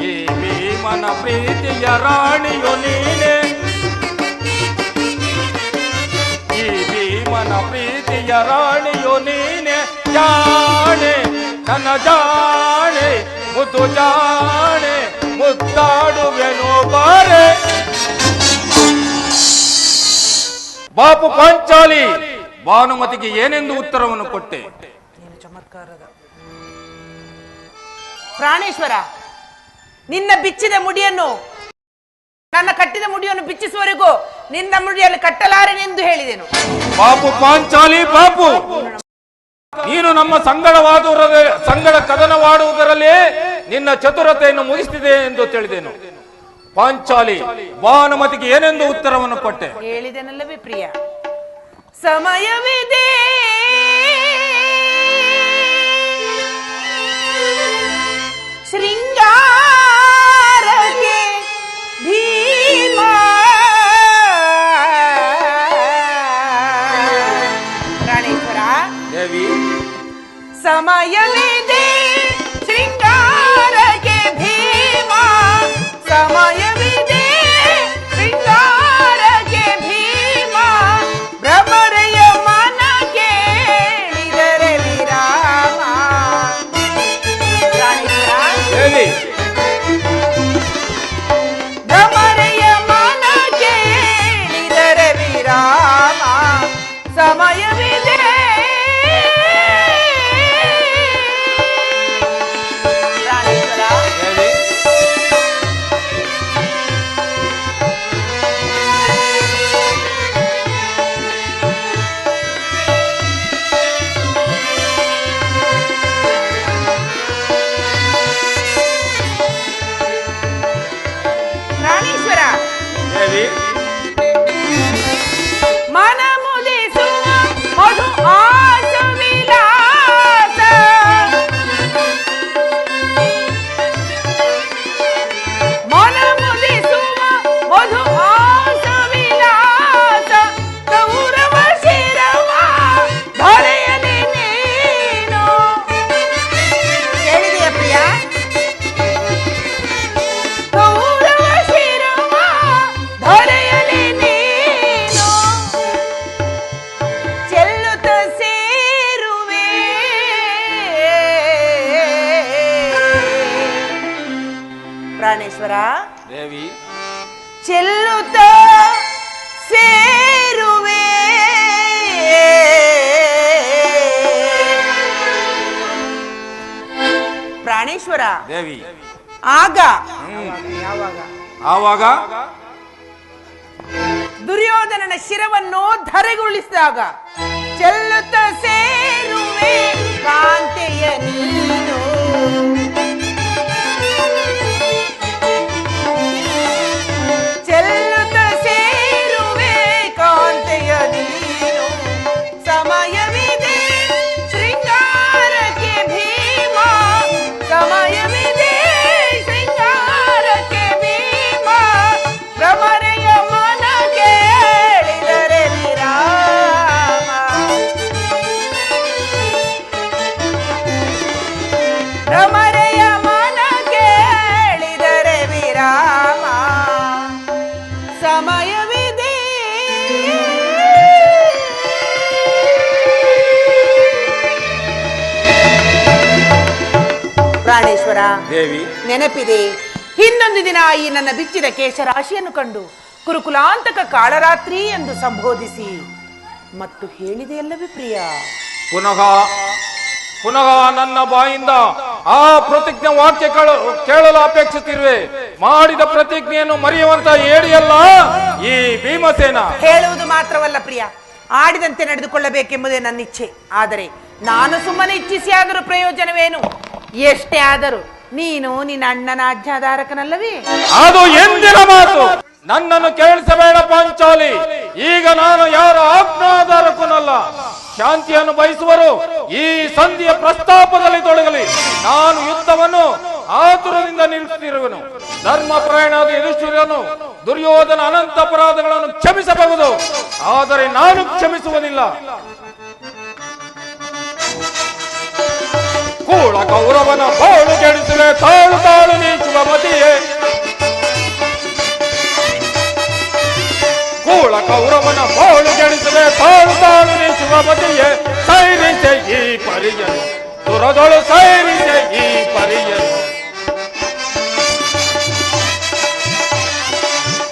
D: ಈ ಭೀಮನ ಪ್ರೀತಿಯ ರಾಣಿಯು ನೀನೆ ಈ ಭೀಮನ ಪ್ರೀತಿಯ ರಾಣಿಯು ನೀನೆ ಜಾಣೆ ನನ್ನ ಜಾಣೆ ಮುದ್ದು ಜಾಣೆ ಮುದ್ದಾಡುವೆನು ಬಾರೆ ಬಾಪು ಪಾಂಚಾಲಿ ಭಾನುಮತಿಗೆ ಏನೆಂದು ಉತ್ತರವನ್ನು ಕೊಟ್ಟೆ
C: ಚಮತ್ಕಾರದ ಪ್ರಾಣೇಶ್ವರ ನಿನ್ನ ಬಿಚ್ಚಿದ ಮುಡಿಯನ್ನು ನನ್ನ ಕಟ್ಟಿದ ಮುಡಿಯನ್ನು ಬಿಚ್ಚಿಸುವವರೆಗೂ ನಿನ್ನ ಮುಡಿಯನ್ನು ಕಟ್ಟಲಾರೆನೆಂದು ಹೇಳಿದೆನು
D: ಬಾಪು ಪಾಂಚಾಲಿ ಬಾಪು ನೀನು ನಮ್ಮ ಸಂಗಡ ಕದನವಾಡುವುದರಲ್ಲಿ ನಿನ್ನ ಚತುರತೆಯನ್ನು ಮುಗಿಸುತ್ತಿದೆ ಎಂದು ತಿಳಿದೆನು ಪಾಂಚಾಲಿ ಭಾನುಮತಿಗೆ ಏನೆಂದು ಉತ್ತರವನ್ನು ಕೊಟ್ಟೆ
C: ಹೇಳಿದೆನಲ್ಲವೇ ಪ್ರಿಯ ಸಮಯವಿದೆ ಶೃಂಗಾರಕ್ಕೆ ಭೀಮ ಪ್ರಾಣೇಶ್ವರ
D: ದೇವಿ
C: ಸಮಯವಿದೆ ಶೃಂಗಾರಕ್ಕೆ ಭೀಮ ಸಮಯವಿದೆ ಶೃಂಗಾರಕ್ಕೆ ಭೀಮ ಭ್ರಮರೆಯ ಮನ ಕೇಳಿದರೆ ವಿರಾಮ
D: ದೇವಿ
C: ಭ್ರಮರೆಯ ಮನ ಕೇಳಿದರೆ ವಿರಾಮ ಸಮಯವಿದೆ ಪ್ರಾಣೇಶ್ವರ
D: ದೇವಿ
C: ಮನ ಮುದಿಸುವ ಮಧು ಆಸ ವಿಲಾಸ ಮನ ಮುದಿಸುವ ಮಧು ಆಸ ವಿಲಾಸ ಗೌರವ ಶಿರವ ಧರೆಯಲಿ ನೀನು ಹೇಳಿದೆಯ ಪ್ರಿಯ ಗೌರವ ಶಿರವ ಧರೆಯಲಿ ನೀನು ಚೆಲ್ಲುತ್ತ ಸೇರುವೆ ಪ್ರಾಣೇಶ್ವರ
D: ದೇವಿ
C: ಚೆಲ್ಲುತ್ತ ಸೇರುವೆ ಪ್ರಾಣೇಶ್ವರ
D: ದೇವಿ
C: ಆಗ ಯಾವಾಗ
D: ಆವಾಗ
C: ದುರ್ಯೋಧನನ ಶಿರವನ್ನು ಧರೆಗುರುಳಿಸಿದಾಗ ಚೆಲ್ಲುತ್ತ ಸೇರುವೆ ಕಾಂತೆಯ ನೀನು ಚೆಲ್ಲುತ್ತ ಸೇರುವೆ ಕಾಂತೆಯ ನೀನು ಸಮಯವಿದೆ ಶೃಂಗಾರಕ್ಕೆ ಭೀಮ ಸಮಯವಿದೆ ಶೃಂಗಾರಕ್ಕೆ ಭೀಮ ಭ್ರಮರೆಯ ಮನ ಕೇಳಿದರೆ ವಿರಾಮ ಭ್ರಮರೆಯ ಮನ ಕೇಳಿದರೆ ವಿರಾಮ ಸಮಯವಿದೆ. ಪ್ರಾಣೇಶ್ವರ
D: ದೇವಿ,
C: ನೆನಪಿದೆ, ಇನ್ನೊಂದು ದಿನ ಈ ನನ್ನ ಬಿಚ್ಚಿದ ಕೇಶರಾಶಿಯನ್ನು ಕಂಡು ಕುರುಕುಲಾಂತಕ ಕಾಳರಾತ್ರಿ ಎಂದು ಸಂಬೋಧಿಸಿ ಮತ್ತು ಹೇಳಿದೆಯಲ್ಲವೇ ಪ್ರಿಯ?
D: ಪುನಃ ನನ್ನ ಬಾಯಿಂದ ಆ ಪ್ರತಿಜ್ಞೆ ವಾಕ್ಯ ಕೇಳಲು ಅಪೇಕ್ಷಿಸಿರುವೆ. ಮಾಡಿದ ಪ್ರತಿಜ್ಞೆಯನ್ನು ಮರೆಯುವಂತ ಹೇಳಿಯಲ್ಲ ಈ ಭೀಮಸೇನ.
C: ಹೇಳುವುದು ಮಾತ್ರವಲ್ಲ ಪ್ರಿಯ, ಆಡಿದಂತೆ ನಡೆದುಕೊಳ್ಳಬೇಕೆಂಬುದೇ ನನ್ನ ಇಚ್ಛೆ. ಆದರೆ ನಾನು ಸುಮ್ಮನೆ ಇಚ್ಛಿಸಿ ಆದರೂ ಪ್ರಯೋಜನವೇನು? ಎಷ್ಟೇ ಆದರೂ ನೀನು ನಿನ್ನ ಅಣ್ಣನ ಅಜ್ಞಾಧಾರಕನಲ್ಲವೇ?
D: ಅದು ಎಂದಿನ ಮಾತು. ನನ್ನನ್ನು ಕೇಳಿಸಬೇಡ ಪಾಂಚಾಲಿ. ಈಗ ನಾನು ಯಾರ ಆಜ್ಞಾಧಾರಕನಲ್ಲ. ಶಾಂತಿಯನ್ನು ಬಯಸುವರು ಈ ಸಂಧಿಯ ಪ್ರಸ್ತಾಪದಲ್ಲಿ ತೊಡಗಲಿ. ನಾನು ಯುದ್ಧವನ್ನು ಆತುರದಿಂದ ನಿಲ್ಲಿಸುತ್ತಿರುವೆನು. ಧರ್ಮ ಪರಾಯಣಾದ ಯುಧಿಷ್ಠಿರನು ದುರ್ಯೋಧನ ಅನಂತ ಅಪರಾಧಗಳನ್ನು ಕ್ಷಮಿಸಬಹುದು, ಆದರೆ ನಾನು ಕ್ಷಮಿಸುವುದಿಲ್ಲ. ಕೂಳ ಕೌರವನ ಬಾಳು ಕೆಡಿಸಲೇ ತಾಳು ತಾಳು ನೀಚುವ ಮತಿಯೇ. ಕೂಳ ಕೌರವನ ಬಾಳು ಕೆಡಿಸಲೇ ತಾಳು ತಾಳು ನೀಚುವ ಮತಿಯೇ. ಸೈರಿಸೆ ಈ ಪರಿಯನು ಸುರದೊಳು ಸೈರಿಸೆ ಈ ಪರಿಯನು.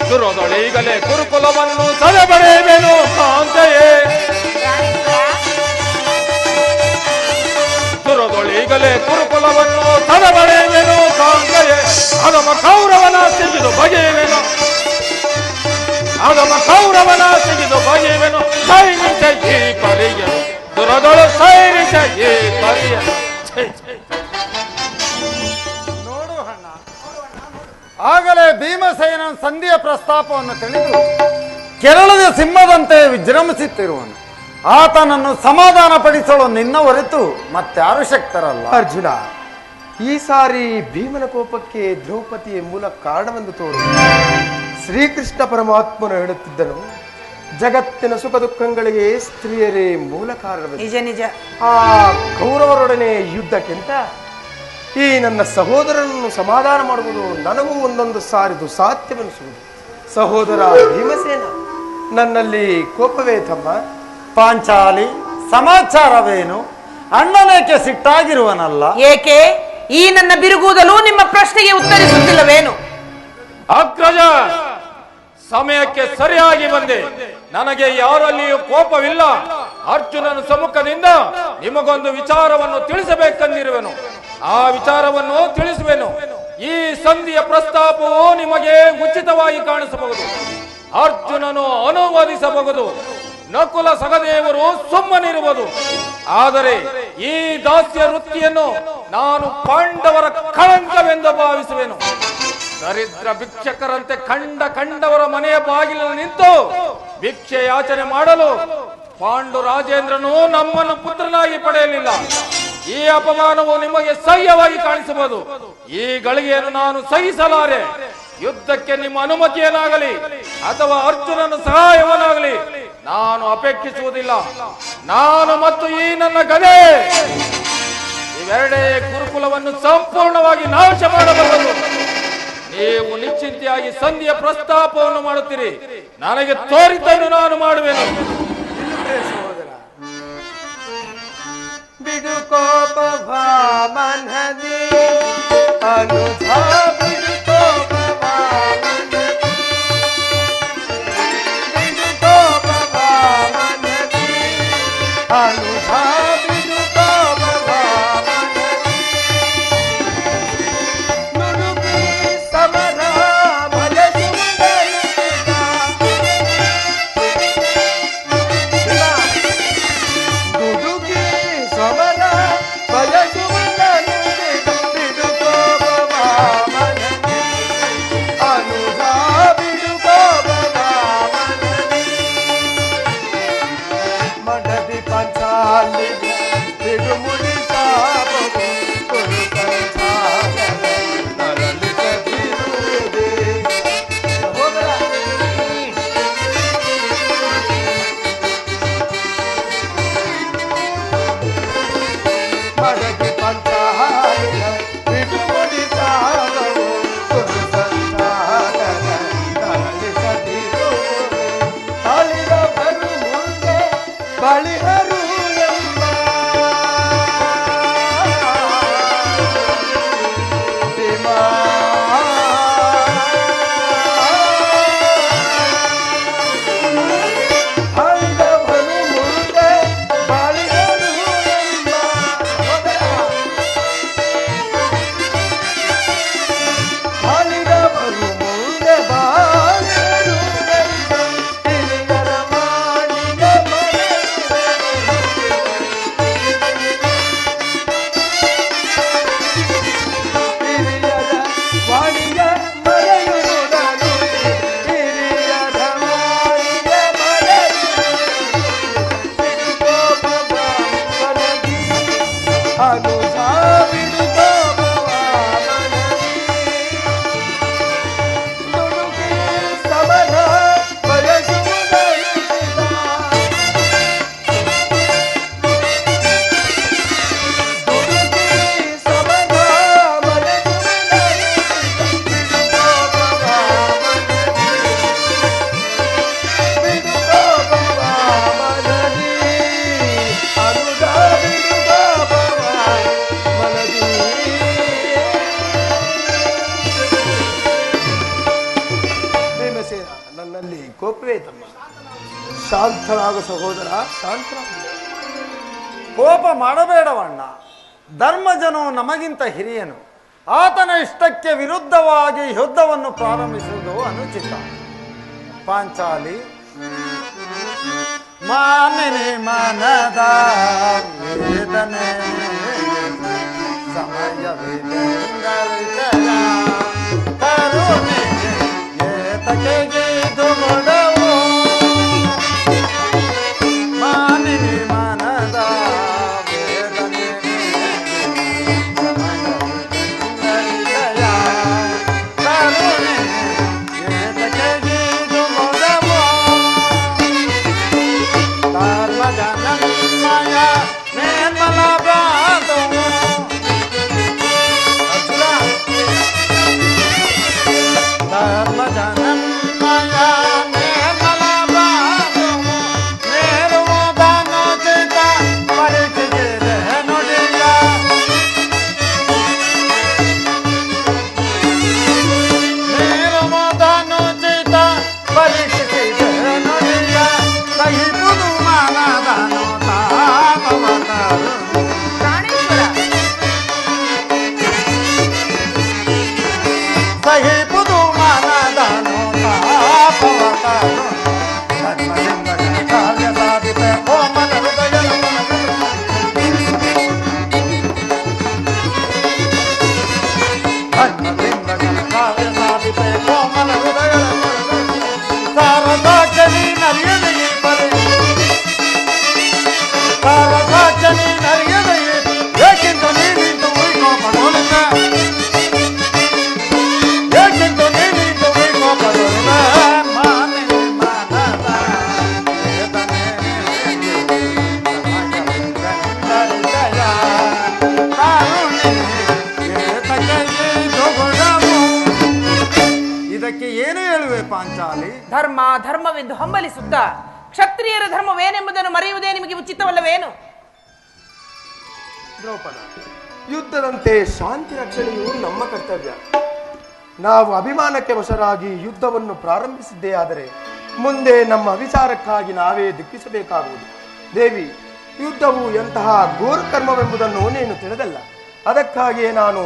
D: ಸುರದೊಳೀಗಲೇ ಕುರುಕುಲವನ್ನು ಸದೆಬಡೆಯುವೆನು ಕಾಂತೆಯೇ. ಸುರದೊಳೀಗಲೇ ಕುರುಕುಲವನ್ನು ಸದೆಬಡೆಯುವೆನು ಕಾಂತೆಯೇ. ಅದಮ ಕೌರವನ ಸಿಗಿದು ಬಗೆಯುವೆನು. ಅದಮ ಕೌರವನ ಸಿಗಿದು ಬಗೆಯುವೆನು. ಸೈನಿಕ ಈ ಪರಿಯನು ಸುರದೊಳು ಸೈನಿಕ ಈ ಪರಿಯನು.
E: ಆಗಲೇ ಭೀಮಸೇನ ಸಂಧಿಯ ಪ್ರಸ್ತಾಪವನ್ನು ತಿಳಿದು ಕೆರಳದ ಸಿಂಹದಂತೆ ವಿಜೃಂಭಿಸುತ್ತಿರುವನು. ಆತನನ್ನು ಸಮಾಧಾನ ಪಡಿಸಲು ನಿನ್ನ ಹೊರತು ಮತ್ತಾರು ಶಕ್ತರಲ್ಲ.
F: ಅರ್ಜುನ, ಈ ಸಾರಿ ಭೀಮನ ಕೋಪಕ್ಕೆ ದ್ರೌಪದಿಯ ಮೂಲ ಕಾರಣವೆಂದು ತೋರು. ಶ್ರೀಕೃಷ್ಣ ಪರಮಾತ್ಮನು ಹೇಳುತ್ತಿದ್ದನು, ಜಗತ್ತಿನ ಸುಖ ದುಃಖಗಳಿಗೆ ಸ್ತ್ರೀಯರೇ ಮೂಲ ಕಾರಣವೆಂದು.
C: ನಿಜ ನಿಜ.
F: ಆ ಕೌರವರೊಡನೆ ಯುದ್ಧಕ್ಕಿಂತ ಈ ನನ್ನ ಸಹೋದರನನ್ನು ಸಮಾಧಾನ ಮಾಡುವುದು ನನಗೂ ಒಂದೊಂದು ಸಾರಿ ದುಸಾಧ್ಯವೆನಿಸುವುದು. ಸಹೋದರ ಭೀಮಸೇನ, ನನ್ನಲ್ಲಿ ಕೋಪವೇ ತಮ್ಮ?
E: ಪಾಂಚಾಲಿ, ಸಮಾಚಾರವೇನು? ಅಣ್ಣನೇಕೆ ಸಿಟ್ಟಾಗಿರುವನಲ್ಲ?
C: ಏಕೆ ಈ ನನ್ನ ಬಿರುಗೂದಲು ನಿಮ್ಮ ಪ್ರಶ್ನೆಗೆ ಉತ್ತರಿಸುತ್ತಿಲ್ಲವೇನು?
D: ಅಗ್ರಜ, ಸಮಯಕ್ಕೆ ಸರಿಯಾಗಿ ಬಂದೆ. ನನಗೆ ಯಾರಲ್ಲಿಯೂ ಕೋಪವಿಲ್ಲ. ಅರ್ಜುನನ ಸಮ್ಮುಖದಿಂದ ನಿಮಗೊಂದು ವಿಚಾರವನ್ನು ತಿಳಿಸಬೇಕೆಂದಿರುವೆನು. ಆ ವಿಚಾರವನ್ನು ತಿಳಿಸುವೆನು. ಈ ಸಂಧಿಯ ಪ್ರಸ್ತಾಪವು ನಿಮಗೆ ಉಚಿತವಾಗಿ ಕಾಣಿಸಬಹುದು. ಅರ್ಜುನನು ಅನುವಾದಿಸಬಹುದು. ನಕುಲ ಸಹದೇವರು ಸುಮ್ಮನಿರುವುದು. ಆದರೆ ಈ ದಾಸ್ಯ ವೃತ್ತಿಯನ್ನು ನಾನು ಪಾಂಡವರ ಕಳಂಕವೆಂದು ಭಾವಿಸುವೆನು. ದರಿದ್ರ ಭಿಕ್ಷಕರಂತೆ ಕಂಡವರ ಮನೆಯ ಬಾಗಿಲಲ್ಲಿ ನಿಂತು ಭಿಕ್ಷೆ ಯಾಚನೆ ಮಾಡಲು ಪಾಂಡು ರಾಜೇಂದ್ರನು ನಮ್ಮನ್ನು ಪುತ್ರನಾಗಿ ಪಡೆಯಲಿಲ್ಲ. ಈ ಅಪಮಾನವು ನಿಮಗೆ ಸಹ್ಯವಾಗಿ ಕಾಣಿಸಬಹುದು. ಈ ಗಳಿಗೆಯನ್ನು ನಾನು ಸಹಿಸಲಾರೆ. ಯುದ್ಧಕ್ಕೆ ನಿಮ್ಮ ಅನುಮತಿಯನ್ನಾಗಲಿ ಅಥವಾ ಅರ್ಜುನನ ಸಹಾಯವನ್ನಾಗಲಿ ನಾನು ಅಪೇಕ್ಷಿಸುವುದಿಲ್ಲ. ನಾನು ಮತ್ತು ಈ ನನ್ನ ಗದೆ ಇವೆರಡೇ ಗುರುಕುಲವನ್ನು ಸಂಪೂರ್ಣವಾಗಿ ನಾಶ ಮಾಡಬಲ್ಲದು. ನೀವು ನಿಶ್ಚಿಂತೆಯಾಗಿ ಸಂಧಿಯ ಪ್ರಸ್ತಾಪವನ್ನು ಮಾಡುತ್ತೀರಿ. ನನಗೆ ತೋರಿದ್ದನ್ನು ನಾನು ಮಾಡುವೆನು.
F: ಬಿಡು ಕೋಪ ಮನದಿ ಅನುಧ ಬಿಡು ಕೋಪ ಮನದಿ ಬಿಡು ಕೋಪ ಮನದಿ ಅನುಧ ಬಿಡು ಕೋಪ ಮನದಿ ನುಡುಗಿ ಸಮರ ಭಲೆ ಸುಂದರಿಸಿದ ನುಡುಗಿ ಸಮರ ಭಲೆ ನನ್ನಲ್ಲಿ ಕೋಪವೇ ತಮ್ಮ. ಶಾಂತರಾಗು ಸಹೋದರ, ಶಾಂತರಾಗು.
E: ಕೋಪ ಮಾಡಬೇಡವಣ್ಣ. ಧರ್ಮಜನು ನಮಗಿಂತ ಹಿರಿಯನು. ಆತನ ಇಷ್ಟಕ್ಕೆ ವಿರುದ್ಧವಾಗಿ ಯುದ್ಧವನ್ನು ಪ್ರಾರಂಭಿಸುವುದು ಅನುಚಿತ. ಪಾಂಚಾಲಿ ಮಾನಿನಿ ಮನದ ವೇದನೆ ಸಮಯವಿದೆ ಕರುಣೆ ಏತಕೆಗೆ ದುಗುಡವು ಮಾನಿನಿ ಮನದ ವೇದನೆ ಕರುಣೆ ಏತಕೆಗೆ ದುಗುಡವು ಧರ್ಮಜನಮಯ ನಿರ್ಮಲ ಬಾಧವು ಧರ್ಮಜನಮಯ ನಿರ್ಮಲ ಬಾಧವು ಮೇರುವುದನ್ನು ಚಿತ ಪರಿಚಿದೆ ನುಡಿಯ ಮೇರುವುದನ್ನು ಚಿತ ಪರೀಕ್ಷಿಸಿದೆ ನುಡಿಯ ಸಹಿಪುದು ಮಾನದನು ತಾಪವತರು
C: ಪ್ರಾಣೇಶ್ವರ,
E: ಸಹಿಪುದು ಮಾನದನು ತಾಪವತರು ಧರ್ಮದಿಂದ ಕಾರ್ಯ ಸಾಧಿತ ಕೋಮಲ ಹೃದಯ ಧರ್ಮದಿಂದ ಕಾರ್ಯ ಸಾಧಿತ ಕೋಮಲ ಹೃದಯ ಸಾರದಾಚನಿ ನರಿಯದೆಯೇ ಬರೆ ಸಾರದಾಚನಿ ನರಿಯದೆಯೇ ಏಕೆಂದು ನೀನಿಂದು ಉಯ್ಕೋಪಡೋಲಿನ ಏಕೆಂದು ನೀನಿಂದು ಉಯ್ಕೋಪಡೋಲಿನ ಮಾನಿನಿ ಮನದ ವೇದನೆ ಸಮಯವಿದಯ ಕಾರುಣ್ಯ ಏತಕೆಗೆ ದುಗುಡವು. ಇದಕ್ಕೆ ಏನು ಹೇಳುವೆ ಪಾಂಚಾಲಿ?
C: ಧರ್ಮ ಧರ್ಮವೆಂದು ಹಂಬಲಿಸುತ್ತಾ ಕ್ಷತ್ರಿಯರ ಧರ್ಮವೇನೆಂಬುದನ್ನು ಮರೆಯುವುದೇ ನಿಮಗೆ ಉಚಿತವಲ್ಲವೇನು?
F: ದ್ರೌಪದ, ಯುದ್ಧದಂತೆ ಶಾಂತಿ ರಕ್ಷಣೆಯು ನಮ್ಮ ಕರ್ತವ್ಯ. ನಾವು ಅಭಿಮಾನಕ್ಕೆ ವಶರಾಗಿ ಯುದ್ಧವನ್ನು ಪ್ರಾರಂಭಿಸಿದ್ದೇ ಆದರೆ ಮುಂದೆ ನಮ್ಮ ಅವಿಚಾರಕ್ಕಾಗಿ ನಾವೇ ದುಃಖಿಸಬೇಕಾಗುವುದು. ದೇವಿ, ಯುದ್ಧವು ಎಂತಹ ಘೋರ ಕರ್ಮವೆಂಬುದನ್ನು ನೀನು ತಿಳಿದಲ್ಲ. ಅದಕ್ಕಾಗಿಯೇ ನಾನು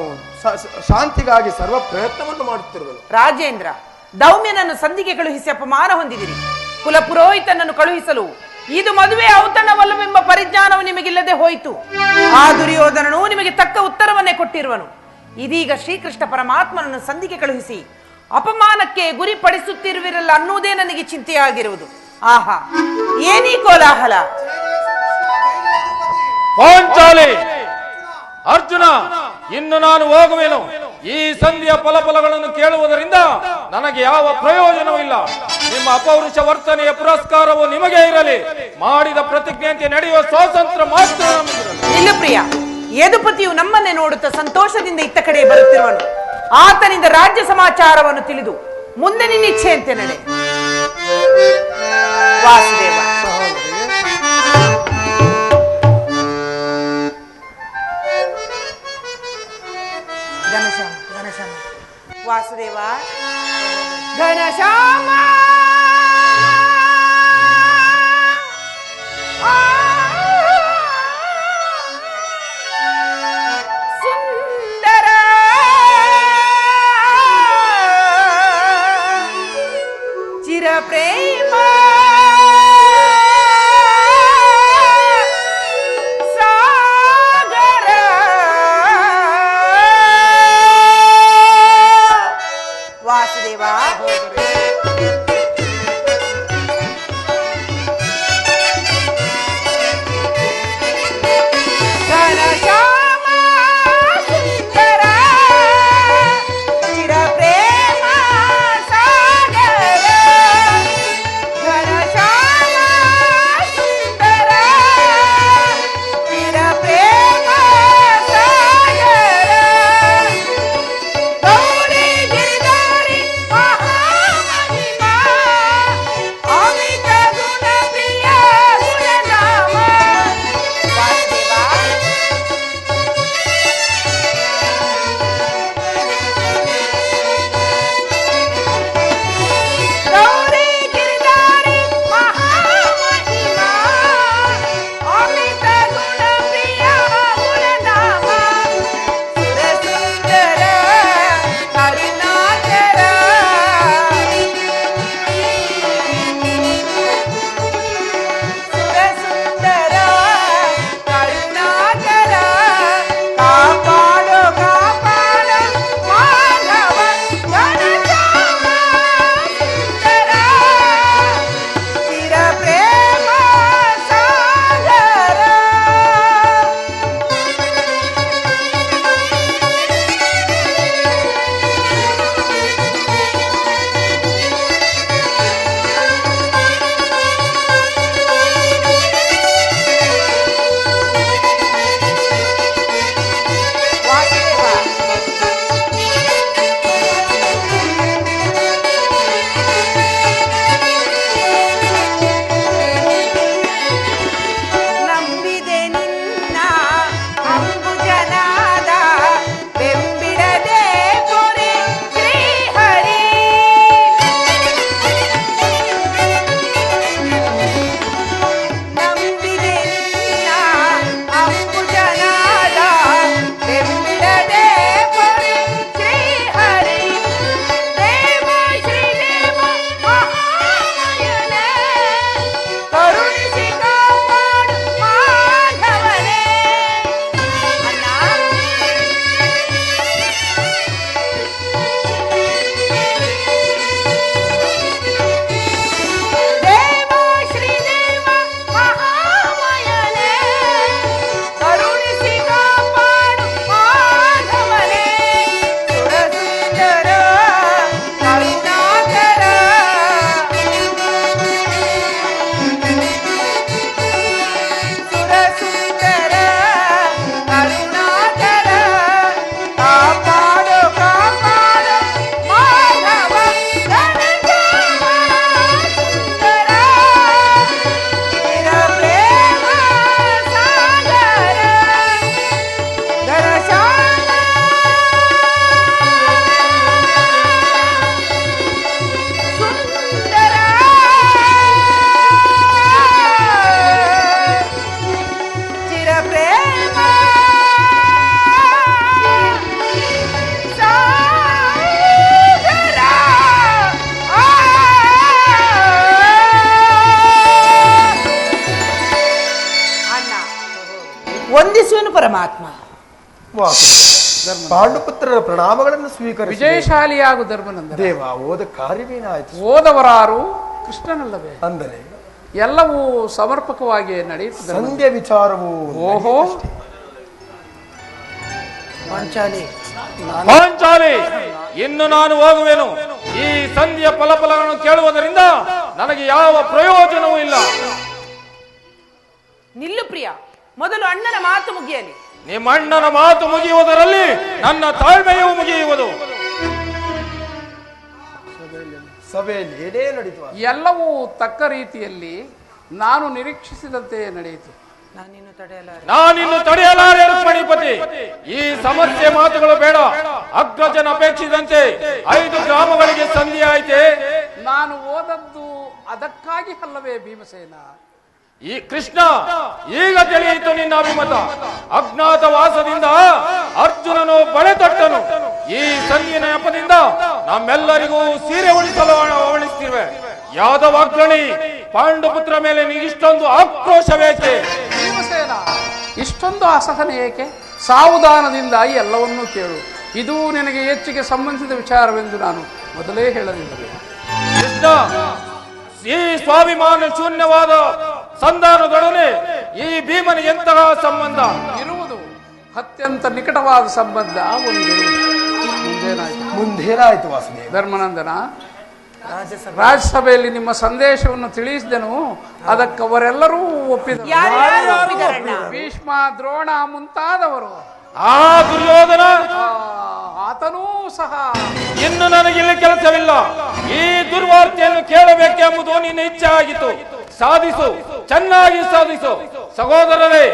F: ಶಾಂತಿಗಾಗಿ ಸರ್ವ ಪ್ರಯತ್ನವನ್ನು ಮಾಡುತ್ತಿರುವೆನು.
C: ರಾಜೇಂದ್ರ, ದೌಮ್ಯನನ್ನು ಸಂಧಿಗೆ ಕಳುಹಿಸಿ ಅಪಮಾನ ಹೊಂದಿದಿರಿ. ಕುಲಪುರೋಹಿತನನ್ನು ಕಳುಹಿಸಲು ಇದು ಮದುವೆ ಔತಣವಲ್ಲವೆಂಬ ಪರಿಜ್ಞಾನವು ನಿಮಗಿಲ್ಲದೆ ಹೋಯಿತು. ಆ ದುರ್ಯೋಧನನು ನಿಮಗೆ ತಕ್ಕ ಉತ್ತರವನ್ನೇ ಕೊಟ್ಟಿರುವನು. ಇದೀಗ ಶ್ರೀಕೃಷ್ಣ ಪರಮಾತ್ಮನನ್ನು ಸಂಧಿಗೆ ಕಳುಹಿಸಿ ಅಪಮಾನಕ್ಕೆ ಗುರಿಪಡಿಸುತ್ತಿರುವಿರಲ್ಲ ಅನ್ನುವುದೇ ನನಗೆ ಚಿಂತೆಯಾಗಿರುವುದು. ಆಹಾ, ಏನೀ ಕೋಲಾಹಲ!
D: ಪಾಂಚಾಲಿ, ಅರ್ಜುನ, ಇನ್ನು ನಾನು ಹೋಗುವೆನು. ಈ ಸಂಧಿಯ ಫಲಫಲಗಳನ್ನು ಕೇಳುವುದರಿಂದ ನನಗೆ ಯಾವ ಪ್ರಯೋಜನವೂ ಇಲ್ಲ. ನಿಮ್ಮ ಅಪೌರುಷ ವರ್ತನೆಯ ಪುರಸ್ಕಾರವು ನಿಮಗೆ ಇರಲಿ. ಮಾಡಿದ ಪ್ರತಿಜ್ಞೆಯಂತೆ ನಡೆಯುವ ಸ್ವಾತಂತ್ರ್ಯ ಮಾತ್ರ ನಮಗಿರಲಿ.
C: ನಿಲ್ಲು ಪ್ರಿಯ. ಯದುಪತಿಯು ನಮ್ಮನ್ನೇ ನೋಡುತ್ತಾ ಸಂತೋಷದಿಂದ ಇತ್ತ ಕಡೆ ಬರುತ್ತಿರುವನು. ಆತನಿಂದ ರಾಜ್ಯ ಸಮಾಚಾರವನ್ನು ತಿಳಿದು ಮುಂದೆ ನಿನ್ನ ಇಚ್ಛೆಯಂತೆ ನಡೆ. ವಾಸುದೇವ, ಘನಶ್ಯಾಮ, ಘನಶ್ಯಾಮ, ವಾಸುದೇವ, ಘನಶ್ಯಾಮ, ಸುಂದರ, ಚಿರ ಪ್ರೇಮ ಸಾಗರ, ವಾಸುದೇವ, ಪರಮಾತ್ಮ.
F: ವಾಸುದೇವ, ಪಾಂಡುಪುತ್ರರ ಪ್ರಣಾಮಗಳನ್ನು ಸ್ವೀಕರಿಸಿ
A: ವಿಜಯಶಾಲಿಯಾಗು ಧರ್ಮನಂದನ.
F: ದೇವ, ಓದ ಕಾರ್ಯವೇನಾಯಿತು?
A: ಓದವರಾರು ಕೃಷ್ಣನಲ್ಲವೇ?
F: ಅಂದರೆ
A: ಎಲ್ಲವೂ ಸಮರ್ಪಕವಾಗಿ ನಡೆಯುತ್ತದೆ.
F: ಸಂಧ್ಯಾ ವಿಚಾರವು
A: ಓಹೋ,
C: ಪಾಂಚಾಲಿ,
D: ಪಾಂಚಾಲಿ, ಇನ್ನು ನಾನು ಹೋಗುವೆನು. ಈ ಸಂಧಿಯ ಫಲಫಲಗಳನ್ನು ಕೇಳುವುದರಿಂದ ನನಗೆ ಯಾವ ಪ್ರಯೋಜನವೂ ಇಲ್ಲ.
C: ನಿಲ್ಲು ಪ್ರಿಯ, ಮೊದಲು ಅಣ್ಣನ ಮಾತು ಮುಗಿಯಲಿ.
D: ನಿಮ್ಮ ಅಣ್ಣನ ಮಾತು ಮುಗಿಯುವುದರಲ್ಲಿ ನನ್ನ ತಾಳ್ಮೆಯೂ ಮುಗಿಯುವುದು.
F: ಸಭೆಯಲ್ಲಿ ಏನೇ ನಡೀತು?
A: ಎಲ್ಲವೂ ತಕ್ಕ ರೀತಿಯಲ್ಲಿ ನಾನು ನಿರೀಕ್ಷಿಸಿದಂತೆ ನಡೆಯಿತು.
C: ನಾನಿನ್ನು
D: ತಡೆಯಲಾರೆ ರುಕ್ಮಿಣಿಪತಿ. ಈ ಸಮಸ್ಯೆ ಮಾತುಗಳು ಬೇಡ. ಅಗ್ರಜನ ಅಪೇಕ್ಷಿಸಿದಂತೆ 5 ಗ್ರಾಮಗಳಿಗೆ ಸಂಧಿ ಆಯ್ತೆ.
A: ನಾನು ಓದದ್ದು ಅದಕ್ಕಾಗಿ ಅಲ್ಲವೇ ಭೀಮಸೇನ?
D: ಈ ಕೃಷ್ಣ, ಈಗ ತಿಳಿಯಿತು ನಿನ್ನ ಅಭಿಮತ. ಅಜ್ಞಾತ ವಾಸದಿಂದ ಅರ್ಜುನನು ಬಳೆ ತೊಟ್ಟನು. ಈ ಸಂಧಿಯ ನೆಪದಿಂದ ನಮ್ಮೆಲ್ಲರಿಗೂ ಸೀರೆ ಉಳಿಸಲು ಅವಳಿಸ್ತಿರುವೆ. ಯಾದವ ಅಗ್ರಣಿ ಪಾಂಡುಪುತ್ರ ಮೇಲೆ ನೀಗಿಷ್ಟೊಂದು ಆಕ್ರೋಶವೇಕೆ?
A: ಭೀಮಸೇನ, ಇಷ್ಟೊಂದು ಅಸಹನೆ ಏಕೆ? ಸಾವಧಾನದಿಂದ ಎಲ್ಲವನ್ನೂ ಕೇಳು. ಇದು ನಿನಗೆ ಹೆಚ್ಚಿಗೆ ಸಂಬಂಧಿಸಿದ ವಿಚಾರವೆಂದು ನಾನು ಮೊದಲೇ ಹೇಳಲಿಲ್ಲವೇ?
D: ಕೃಷ್ಣ, ಈ ಸ್ವಾಭಿಮಾನ ಶೂನ್ಯವಾದ ಸಂಧಾನದೊಡನೆ ಈ ಭೀಮನ ಎಂತಹ ಸಂಬಂಧ
A: ಇರುವುದು? ಅತ್ಯಂತ ನಿಕಟವಾದ ಸಂಬಂಧ ಒಂದು.
F: ಮುಂದೇನಾಯ್ತು ವಾಸುದೇವ?
A: ಧರ್ಮನಂದನ, ರಾಜ್ಯಸಭೆಯಲ್ಲಿ ನಿಮ್ಮ ಸಂದೇಶವನ್ನು ತಿಳಿಸಿದೆನು. ಅದಕ್ಕವರೆಲ್ಲರೂ ಒಪ್ಪಿದರು. ಭೀಷ್ಮ, ದ್ರೋಣ ಮುಂತಾದವರು.
D: ಆ ದುರ್ಯೋಧನ,
A: ಆತನೂ ಸಹ.
D: ಇನ್ನು ನನಗಿಲ್ಲಿ ಕೆಲಸವಿಲ್ಲ. ಈ ದುರ್ವಾರ್ತೆಯನ್ನು ಕೇಳಬೇಕೆಂಬುದು ನಿನ್ನ ಇಚ್ಛೆ ಆಗಿತ್ತು. ಸಾಧಿಸು, ಚೆನ್ನಾಗಿ ಸಾಧಿಸು. ಸಹೋದರರೇ,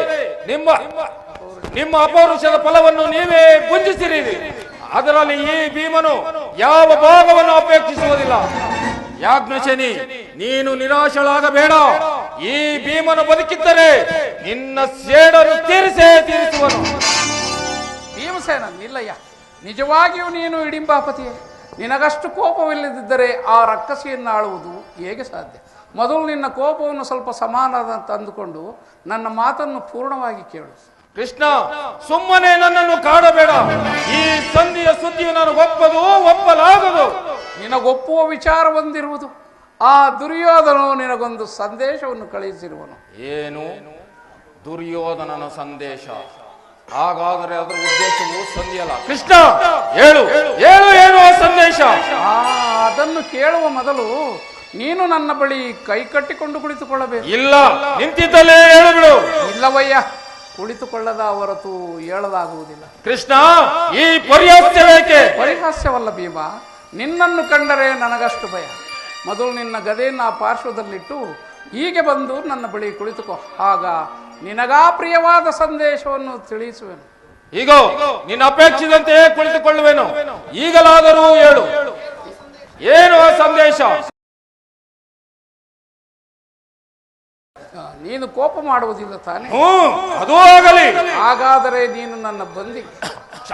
D: ನಿಮ್ಮ ಅಪೌರುಷದ ಫಲವನ್ನು ನೀವೇ ಭುಂಜಿಸಿರಿ. ಅದರಲ್ಲಿ ಈ ಭೀಮನು ಯಾವ ಭಾಗವನ್ನು ಅಪೇಕ್ಷಿಸುವುದಿಲ್ಲ. ಯಾಜ್ಞಶನಿ, ನೀನು ನಿರಾಶಳಾಗಬೇಡ. ಈ ಭೀಮನು ಬದುಕಿದ್ದರೆ ನಿನ್ನ ಸೇಡನ್ನು ತೀರಿಸುವನು.
A: ಭೀಮಸೇನ, ನಿಲ್ಲಯ್ಯ. ನಿಜವಾಗಿಯೂ ನೀನು ಹಿಡಿಂಬಾಪತಿಯೇ. ನಿನಗಷ್ಟು ಕೋಪವಿಲ್ಲದಿದ್ದರೆ ಆ ರಕ್ಕಸಿಯನ್ನು ಆಳುವುದು ಹೇಗೆ ಸಾಧ್ಯ? ಮೊದಲು ನಿನ್ನ ಕೋಪವನ್ನು ಸ್ವಲ್ಪ ಸಮಾನ ತಂದುಕೊಂಡು ನನ್ನ ಮಾತನ್ನು ಪೂರ್ಣವಾಗಿ ಕೇಳು.
D: ಕೃಷ್ಣ, ಸುಮ್ಮನೆ ನನ್ನನ್ನು ಕಾಡಬೇಡ. ಈ ಸಂಧಿಯ ಸುದ್ದಿಯು ನಾನು ಒಪ್ಪಲಾಗದು.
A: ನಿನಗೊಪ್ಪುವ ವಿಚಾರ ಹೊಂದಿರುವುದು. ಆ ದುರ್ಯೋಧನನು ನಿನಗೊಂದು ಸಂದೇಶವನ್ನು ಕಳುಹಿಸಿರುವನು.
D: ಏನು? ದುರ್ಯೋಧನನ ಸಂದೇಶ? ಹಾಗಾದರೆ ಅದರ ಉದ್ದೇಶವು ಸಂಧಿಯಲ್ಲ. ಕೃಷ್ಣ, ಹೇಳು ಏನು ಆ ಸಂದೇಶ?
A: ಅದನ್ನು ಕೇಳುವ ಮೊದಲು ನೀನು ನನ್ನ ಬಳಿ ಕೈ ಕಟ್ಟಿಕೊಂಡು ಕುಳಿತುಕೊಳ್ಳಬೇಕು.
D: ಇಲ್ಲ, ನಿಂತಿದ್ದಲೇ ಹೇಳು ಬಿಡು.
A: ಇಲ್ಲವಯ್ಯ, ಕುಳಿತುಕೊಳ್ಳದ ಹೊರತು ಹೇಳಲಾಗುವುದಿಲ್ಲ.
D: ಕೃಷ್ಣ, ಈ ಪರಿಹಾಸ್ಯವೇಕೆ?
A: ಪರಿಹಾಸ್ಯವಲ್ಲ ಭೀಮ, ನಿನ್ನನ್ನು ಕಂಡರೆ ನನಗಷ್ಟು ಭಯ. ಮೊದಲು ನಿನ್ನ ಗದೆಯನ್ನು ಆ ಪಾರ್ಶ್ವದಲ್ಲಿಟ್ಟು ಹೀಗೆ ಬಂದು ನನ್ನ ಬಳಿ ಕುಳಿತುಕೋ. ಆಗ ನಿನಗಾ ಪ್ರಿಯವಾದ ಸಂದೇಶವನ್ನು ತಿಳಿಸುವೆನು.
D: ಈಗ ನಿನ್ನ ಅಪೇಕ್ಷಿಸಿದಂತೆ ಕುಳಿತುಕೊಳ್ಳುವೆನು. ಈಗಲಾದರೂ ಹೇಳು, ಏನು ಆ ಸಂದೇಶ?
A: ನೀನು ಕೋಪ ಮಾಡುವುದಿಲ್ಲ ತಾನೆ?
D: ಅದೂ ಆಗಲಿ.
A: ಹಾಗಾದರೆ ನೀನು ನನ್ನ ಬಂದಿ.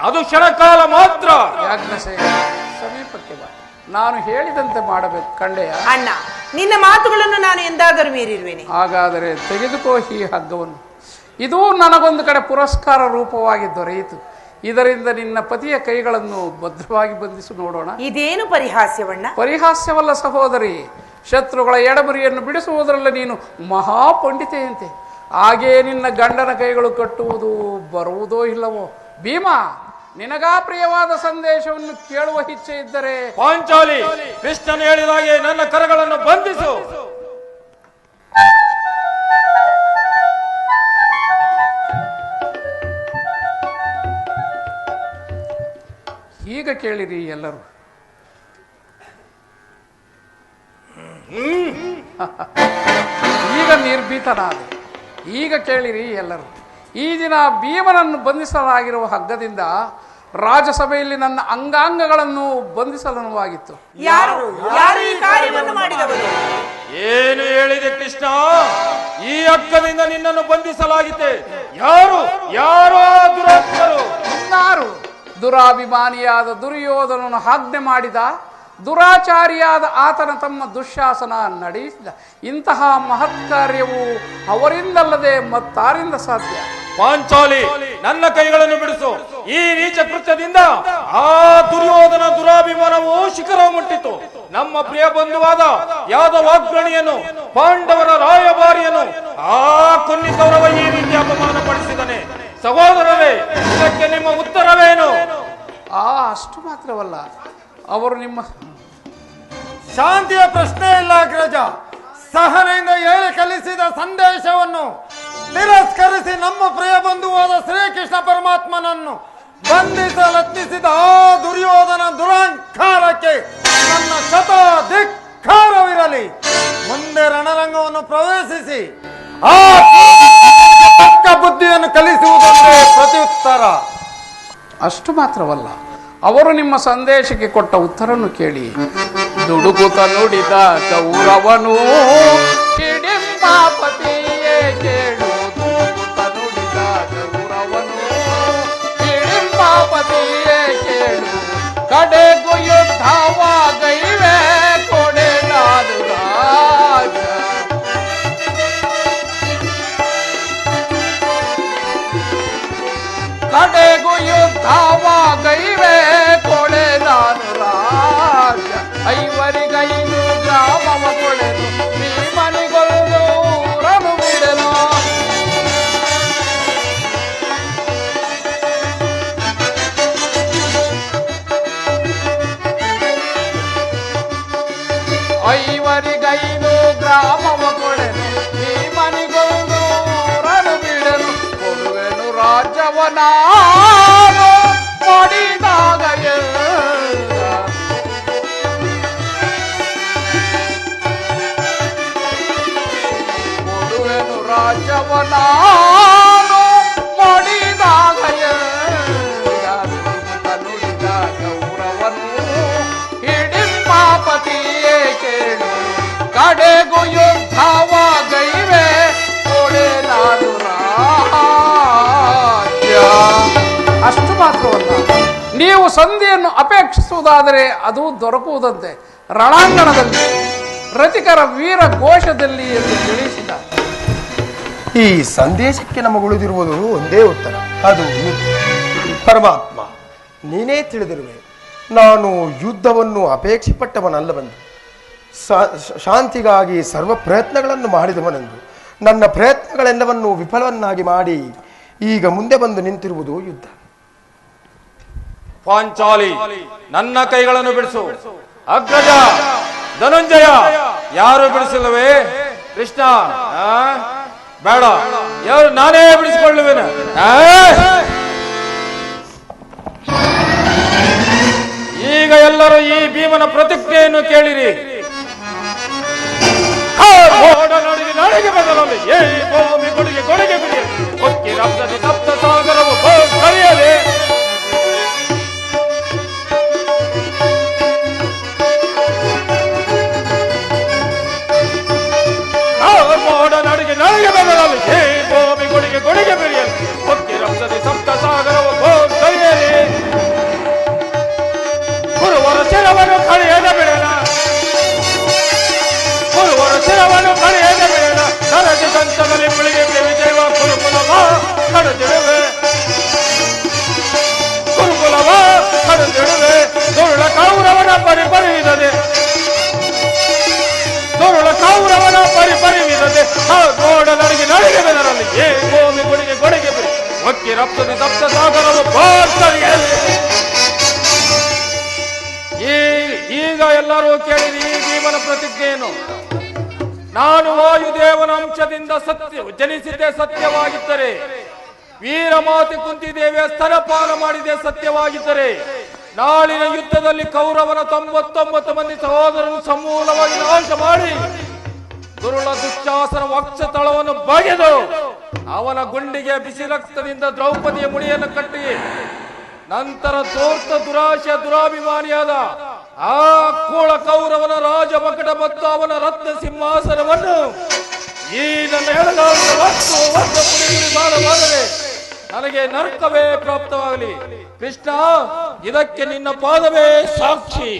D: ಅದು ಕ್ಷಣಕಾಲ ಮಾತ್ರ.
A: ಯಾಜ್ಞಸೇನ, ಸಮೀಪಕ್ಕೆ ಬಾ. ನಾನು ಹೇಳಿದಂತೆ ಮಾಡಬೇಕು. ಕಂಡೆಯ
C: ಅಣ್ಣ, ನಿನ್ನ ಮಾತುಗಳನ್ನು ನಾನು ಎಂದಾದರೂ ಮೀರಿರುವೆನೆ.
A: ಹಾಗಾದರೆ ತೆಗೆದುಕೋ ಈ ಹಗ್ಗವನ್ನು. ಇದು ನನಗೊಂದು ಕಡೆ ಪುರಸ್ಕಾರ ರೂಪವಾಗಿ ದೊರೆಯಿತು. ಇದರಿಂದ ನಿನ್ನ ಪತಿಯ ಕೈಗಳನ್ನು ಭದ್ರವಾಗಿ ಬಂಧಿಸಿ ನೋಡೋಣ.
C: ಇದೇನು ಪರಿಹಾಸ್ಯವಣ್ಣ?
A: ಪರಿಹಾಸ್ಯವಲ್ಲ ಸಹೋದರಿ. ಶತ್ರುಗಳ ಎಡಬರಿಯನ್ನು ಬಿಡಿಸುವುದರಲ್ಲಿ ನೀನು ಮಹಾಪಂಡಿತೆಯಂತೆ. ಹಾಗೆಯೇ ನಿನ್ನ ಗಂಡನ ಕೈಗಳು ಕಟ್ಟುವುದು ಬರುವುದೋ ಇಲ್ಲವೋ? ಭೀಮ, ನಿನಗಾ ಪ್ರಿಯವಾದ ಸಂದೇಶವನ್ನು ಕೇಳುವ ಇಚ್ಛೆ ಇದ್ದರೆ
D: ಪಾಂಚಾಲಿ, ಕೃಷ್ಣನು ಹೇಳಿದ ಹಾಗೆ ನನ್ನ ಕರಗಳನ್ನು ಬಂಧಿಸು.
A: ಈಗ ಕೇಳಿರಿ ಎಲ್ಲರೂ. ಈಗ ನಿರ್ಭೀತನಾದ. ಈಗ ಕೇಳಿರಿ ಎಲ್ಲರೂ. ಈ ದಿನ ಭೀಮನನ್ನು ಬಂಧಿಸಲಾಗಿರುವ ಹಗ್ಗದಿಂದ ರಾಜಸಭೆಯಲ್ಲಿ ನನ್ನ ಅಂಗಾಂಗಗಳನ್ನು ಬಂಧಿಸಲನುವಾಗಿತ್ತು.
D: ಏನು ಹೇಳಿದೆ ಕೃಷ್ಣ? ಈ ಹಗ್ಗದಿಂದ ನಿನ್ನನ್ನು ಬಂಧಿಸಲಾಗಿದೆ. ಯಾರು ದುರಾತ್ಮರು?
A: ಇನ್ನಾರು? ದುರಾಭಿಮಾನಿಯಾದ ದುರ್ಯೋಧನನು ಆಜ್ಞೆ ಮಾಡಿದ, ದುರಾಚಾರಿಯಾದ ಆತನ ತಮ್ಮ ದುಶ್ಯಾಸನ ನಡೆಸಿದ. ಇಂತಹ ಮಹತ್ ಕಾರ್ಯವು ಅವರಿಂದಲ್ಲದೆ ಮತ್ತಾರಿಂದ ಸಾಧ್ಯ?
D: ಪಾಂಚಾಲಿ, ನನ್ನ ಕೈಗಳನ್ನು ಬಿಡಿಸು. ಈ ನೀಚ ಕೃತ್ಯದಿಂದ ಆ ದುರ್ಯೋಧನ ದುರಾಭಿಮಾನವು ಶಿಖರ ಮುಟ್ಟಿತು. ನಮ್ಮ ಪ್ರಿಯ ಬಂಧುವಾದ ಯಾದವಾಗ್ರಣಿಯನ್ನು, ಪಾಂಡವರ ರಾಯಭಾರಿಯನ್ನು ಆ ಕೊನ್ನಿ ಕೌರವ ಈ ರೀತಿ ಅಪಮಾನ ಪಡಿಸಿದನೆ. ಸಹೋದರರೇ, ಇದಕ್ಕೆ ನಿಮ್ಮ ಉತ್ತರವೇನು?
A: ಅಷ್ಟು ಮಾತ್ರವಲ್ಲ, ಅವರು ನಿಮ್ಮ
E: ಶಾಂತಿಯ ಪ್ರಶ್ನೆ ಇಲ್ಲ ಅಗ್ರಜ. ಸಹನೆಯಿಂದ ಹೇಳಿ ಕಲಿಸಿದ ಸಂದೇಶವನ್ನು ತಿರಸ್ಕರಿಸಿ ನಮ್ಮ ಪ್ರಿಯ ಬಂಧುವಾದ ಶ್ರೀಕೃಷ್ಣ ಪರಮಾತ್ಮನನ್ನು ಬಂಧಿಸಲತ್ನಿಸಿದ ಆ ದುರ್ಯೋಧನ ದುರಹಂಕಾರಕ್ಕೆ ನನ್ನ ಶತ ಧಿಕ್ಕಾರವಿರಲಿ. ಮುಂದೆ ರಣರಂಗವನ್ನು ಪ್ರವೇಶಿಸಿ ಆ ತಕ್ಕ ಬುದ್ಧಿಯನ್ನು ಕಲಿಸುವುದೊಂದೇ ಪ್ರತ್ಯುತ್ತರ.
A: ಅಷ್ಟು ಮಾತ್ರವಲ್ಲ, ಅವರು ನಿಮ್ಮ ಸಂದೇಶಕ್ಕೆ ಕೊಟ್ಟ ಉತ್ತರವನ್ನು ಕೇಳಿ. ದುಡುಕುತ ನುಡಿದ ಕೌರವನು ಹಿಡಿಂಬಾಪತಿಯೇ ಕೇಳು. ದುಡುಕುತ ನುಡಿದ ಕೌರವನು ಹಿಡಿಂಬಾಪತಿಯೇ ಕೇಳು. ಕಡೆಗೂ ಯುದ್ಧವಾಗೈವೆ ಕೊಡೆನಾಡು ರಾಜ. ಕಡೆಗೂ ಯುದ್ಧವಾಗೈವೆ ಕೊಡೆನಾಡು ರಾಜ. ಐವರಿಗೈದು ಗ್ರಾಮವ ಕೊಳೆದು ಭೀಮನಿಗೊಲ್ಲು ಊರನು ಬಿಡೆನು. ಐವರಿಗೈದು ಗ್ರಾಮವ ಕೊಳೆದು ಭೀಮನಿಗೊಲ್ಲು ಊರನು ಬಿಡೆನು. ಕೊಡುವೆನು ರಾಜ್ಯವನ ಮಾಡಿದಾಗ ಕೊಡುವೆನು ರಾಜ್ಯವನಾನು ಮಾಡಿದಾಗ ನುಡಿದ ಗೌರವನು ಹಿಡಿಂಬಾಪತಿಯೇ ಕೇಳು. ಕಡೆಗೂ ಯುದ್ಧವಾಗೈವೆ ಕೊಡೆನಾಡು ರಾಜ್ಯ. ಅಷ್ಟು ಮಾತ್ರವಲ್ಲ, ನೀವು ಸಂಧಿಯನ್ನು ಅಪೇಕ್ಷಿಸುವುದಾದರೆ ಅದು ದೊರಕುವುದಂತೆ ರಣಾಂಗಣದಲ್ಲಿ ರತಿಕರ ವೀರ ಘೋಷದಲ್ಲಿ ಎಂದು ತಿಳಿಸಿದ.
F: ಈ ಸಂದೇಶಕ್ಕೆ ನಮಗುಳಿದಿರುವುದು ಒಂದೇ ಉತ್ತರ, ಅದು ಪರಮಾತ್ಮ ನೀನೇ ತಿಳಿದಿರುವೆ. ನಾನು ಯುದ್ಧವನ್ನು ಅಪೇಕ್ಷೆಪಟ್ಟವನಲ್ಲವೆಂದು, ಶಾಂತಿಗಾಗಿ ಸರ್ವ ಪ್ರಯತ್ನಗಳನ್ನು ಮಾಡಿದವನೆಂದು. ನನ್ನ ಪ್ರಯತ್ನಗಳೆಲ್ಲವನ್ನು ವಿಫಲವನ್ನಾಗಿ ಮಾಡಿ ಈಗ ಮುಂದೆ ಬಂದು ನಿಂತಿರುವುದು ಯುದ್ಧ.
D: ಪಾಂಚಾಲಿ, ನನ್ನ ಕೈಗಳನ್ನು ಬಿಡಿಸು. ಅಗ್ರಜ, ಧನುಂಜಯ, ಯಾರು ಬಿಡಿಸಿಲ್ಲವೇ? ಕೃಷ್ಣ, ಬೇಡ, ಯಾರು ನಾನೇ ಬಿಡಿಸಿಕೊಳ್ಳುವೆನು. ಈಗ ಎಲ್ಲರೂ ಈ ಭೀಮನ ಪ್ರತಿಜ್ಞೆಯನ್ನು ಕೇಳಿರಿ. ನಡೆಗೆ ಬದಲಲ್ಲಿ ಏ ಭೂಮಿ ಕೊಡುಗೆ ಕೊಡುಗೆ ಬಿಡಿ. ಒಕ್ಕಿ ರಕ್ತದ ಸಪ್ತ ಸಾಗರವು ಕರೆಯಲಿ. ನನಗೆ ಬದಲಲ್ಲಿ ಏ ಭೂಮಿ ಕೊಡುಗೆ ಕೊಡುಗೆ ಬಿಡಿಯಲಿ. ಒಕ್ಕಿ ರಕ್ತದ ಸಪ್ತ ಸಾಗರವು ಕರೆಯಲಿ. ಗುರುವರ ಶಿರವನ್ನು ಕಳೆಯದ ಬಿಡಲ. ಗುರುವರ ಶಿರವನ್ನು ಕಳೆಯದ ಬಿಡಲ. ನರಜಿ ಸಂತದಲ್ಲಿ ಮುಳಿಗೆ ವಿಜಯವ ಕುರುಕುಲವ ಕಡದಿಡುವೆ. ಕುರುಕುಲವ ಕಡದಿಡುವೆ. ದುರುಳ ಕೌರವನ ಪರಿಪರಿವಿದದೆ. ದುರುಳ ಕೌರವನ ಪರಿಪರಿವಿದದೆ. ನೋಡ ನನಗೆ ನಡೆಗೆ ಬೆದರಲ್ಲಿ ಏ ಭೂಮಿ ಕೊಡುಗೆ ಕೊಡುಗೆ ಬಿಡಿ. ಒಕ್ಕಿ ರಕ್ತದ ಸಪ್ತ ಸಾಗರವು ಈಗ ಎಲ್ಲರೂ ಕೇಳಿರಿ ಈ ಭೀಮನ ಪ್ರತಿಜ್ಞೆಯನ್ನು. ನಾನು ವಾಯುದೇವನ ಅಂಶದಿಂದ ಜನಿಸಿದ್ದೆ ಸತ್ಯವಾಗಿದ್ದರೆ, ವೀರಮಾತೆ ಕುಂತಿದೇವಿಯ ಸ್ತನಪಾನ ಮಾಡಿದೆ ಸತ್ಯವಾಗಿದ್ದರೆ, ನಾಳಿನ ಯುದ್ಧದಲ್ಲಿ ಕೌರವನ 99 ಮಂದಿ ಸಹೋದರರು ಸಮೂಲವಾಗಿ ನಾಶ ಮಾಡಿ ದುರುಳ ದುಶ್ಯಾಸನ ವಕ್ಷತಳವನ್ನು ಬಗೆದು ಅವನ ಗುಂಡಿಗೆ ಬಿಸಿ ರಕ್ತದಿಂದ ದ್ರೌಪದಿಯ ಮುಡಿಯನ್ನು ಕಟ್ಟಿ ನಂತರ ತೋರ್ತ ದುರಾಶೆ ದುರಾಭಿಮಾನಿಯಾದ ಆ ಕೂಳ ಕೌರವನ ರಾಜ ಮಕಟ ಮತ್ತು ಅವನ ರತ್ನ ಸಿಂಹಾಸನವನ್ನು ಈ ನನ್ನ ಎಡಗಾಲದ ವಸ್ತು ಮಾಡಬಾರದೆ ನನಗೆ ನರಕವೇ ಪ್ರಾಪ್ತವಾಗಲಿ. ಕೃಷ್ಣ, ಇದಕ್ಕೆ ನಿನ್ನ ಪಾದವೇ ಸಾಕ್ಷಿ.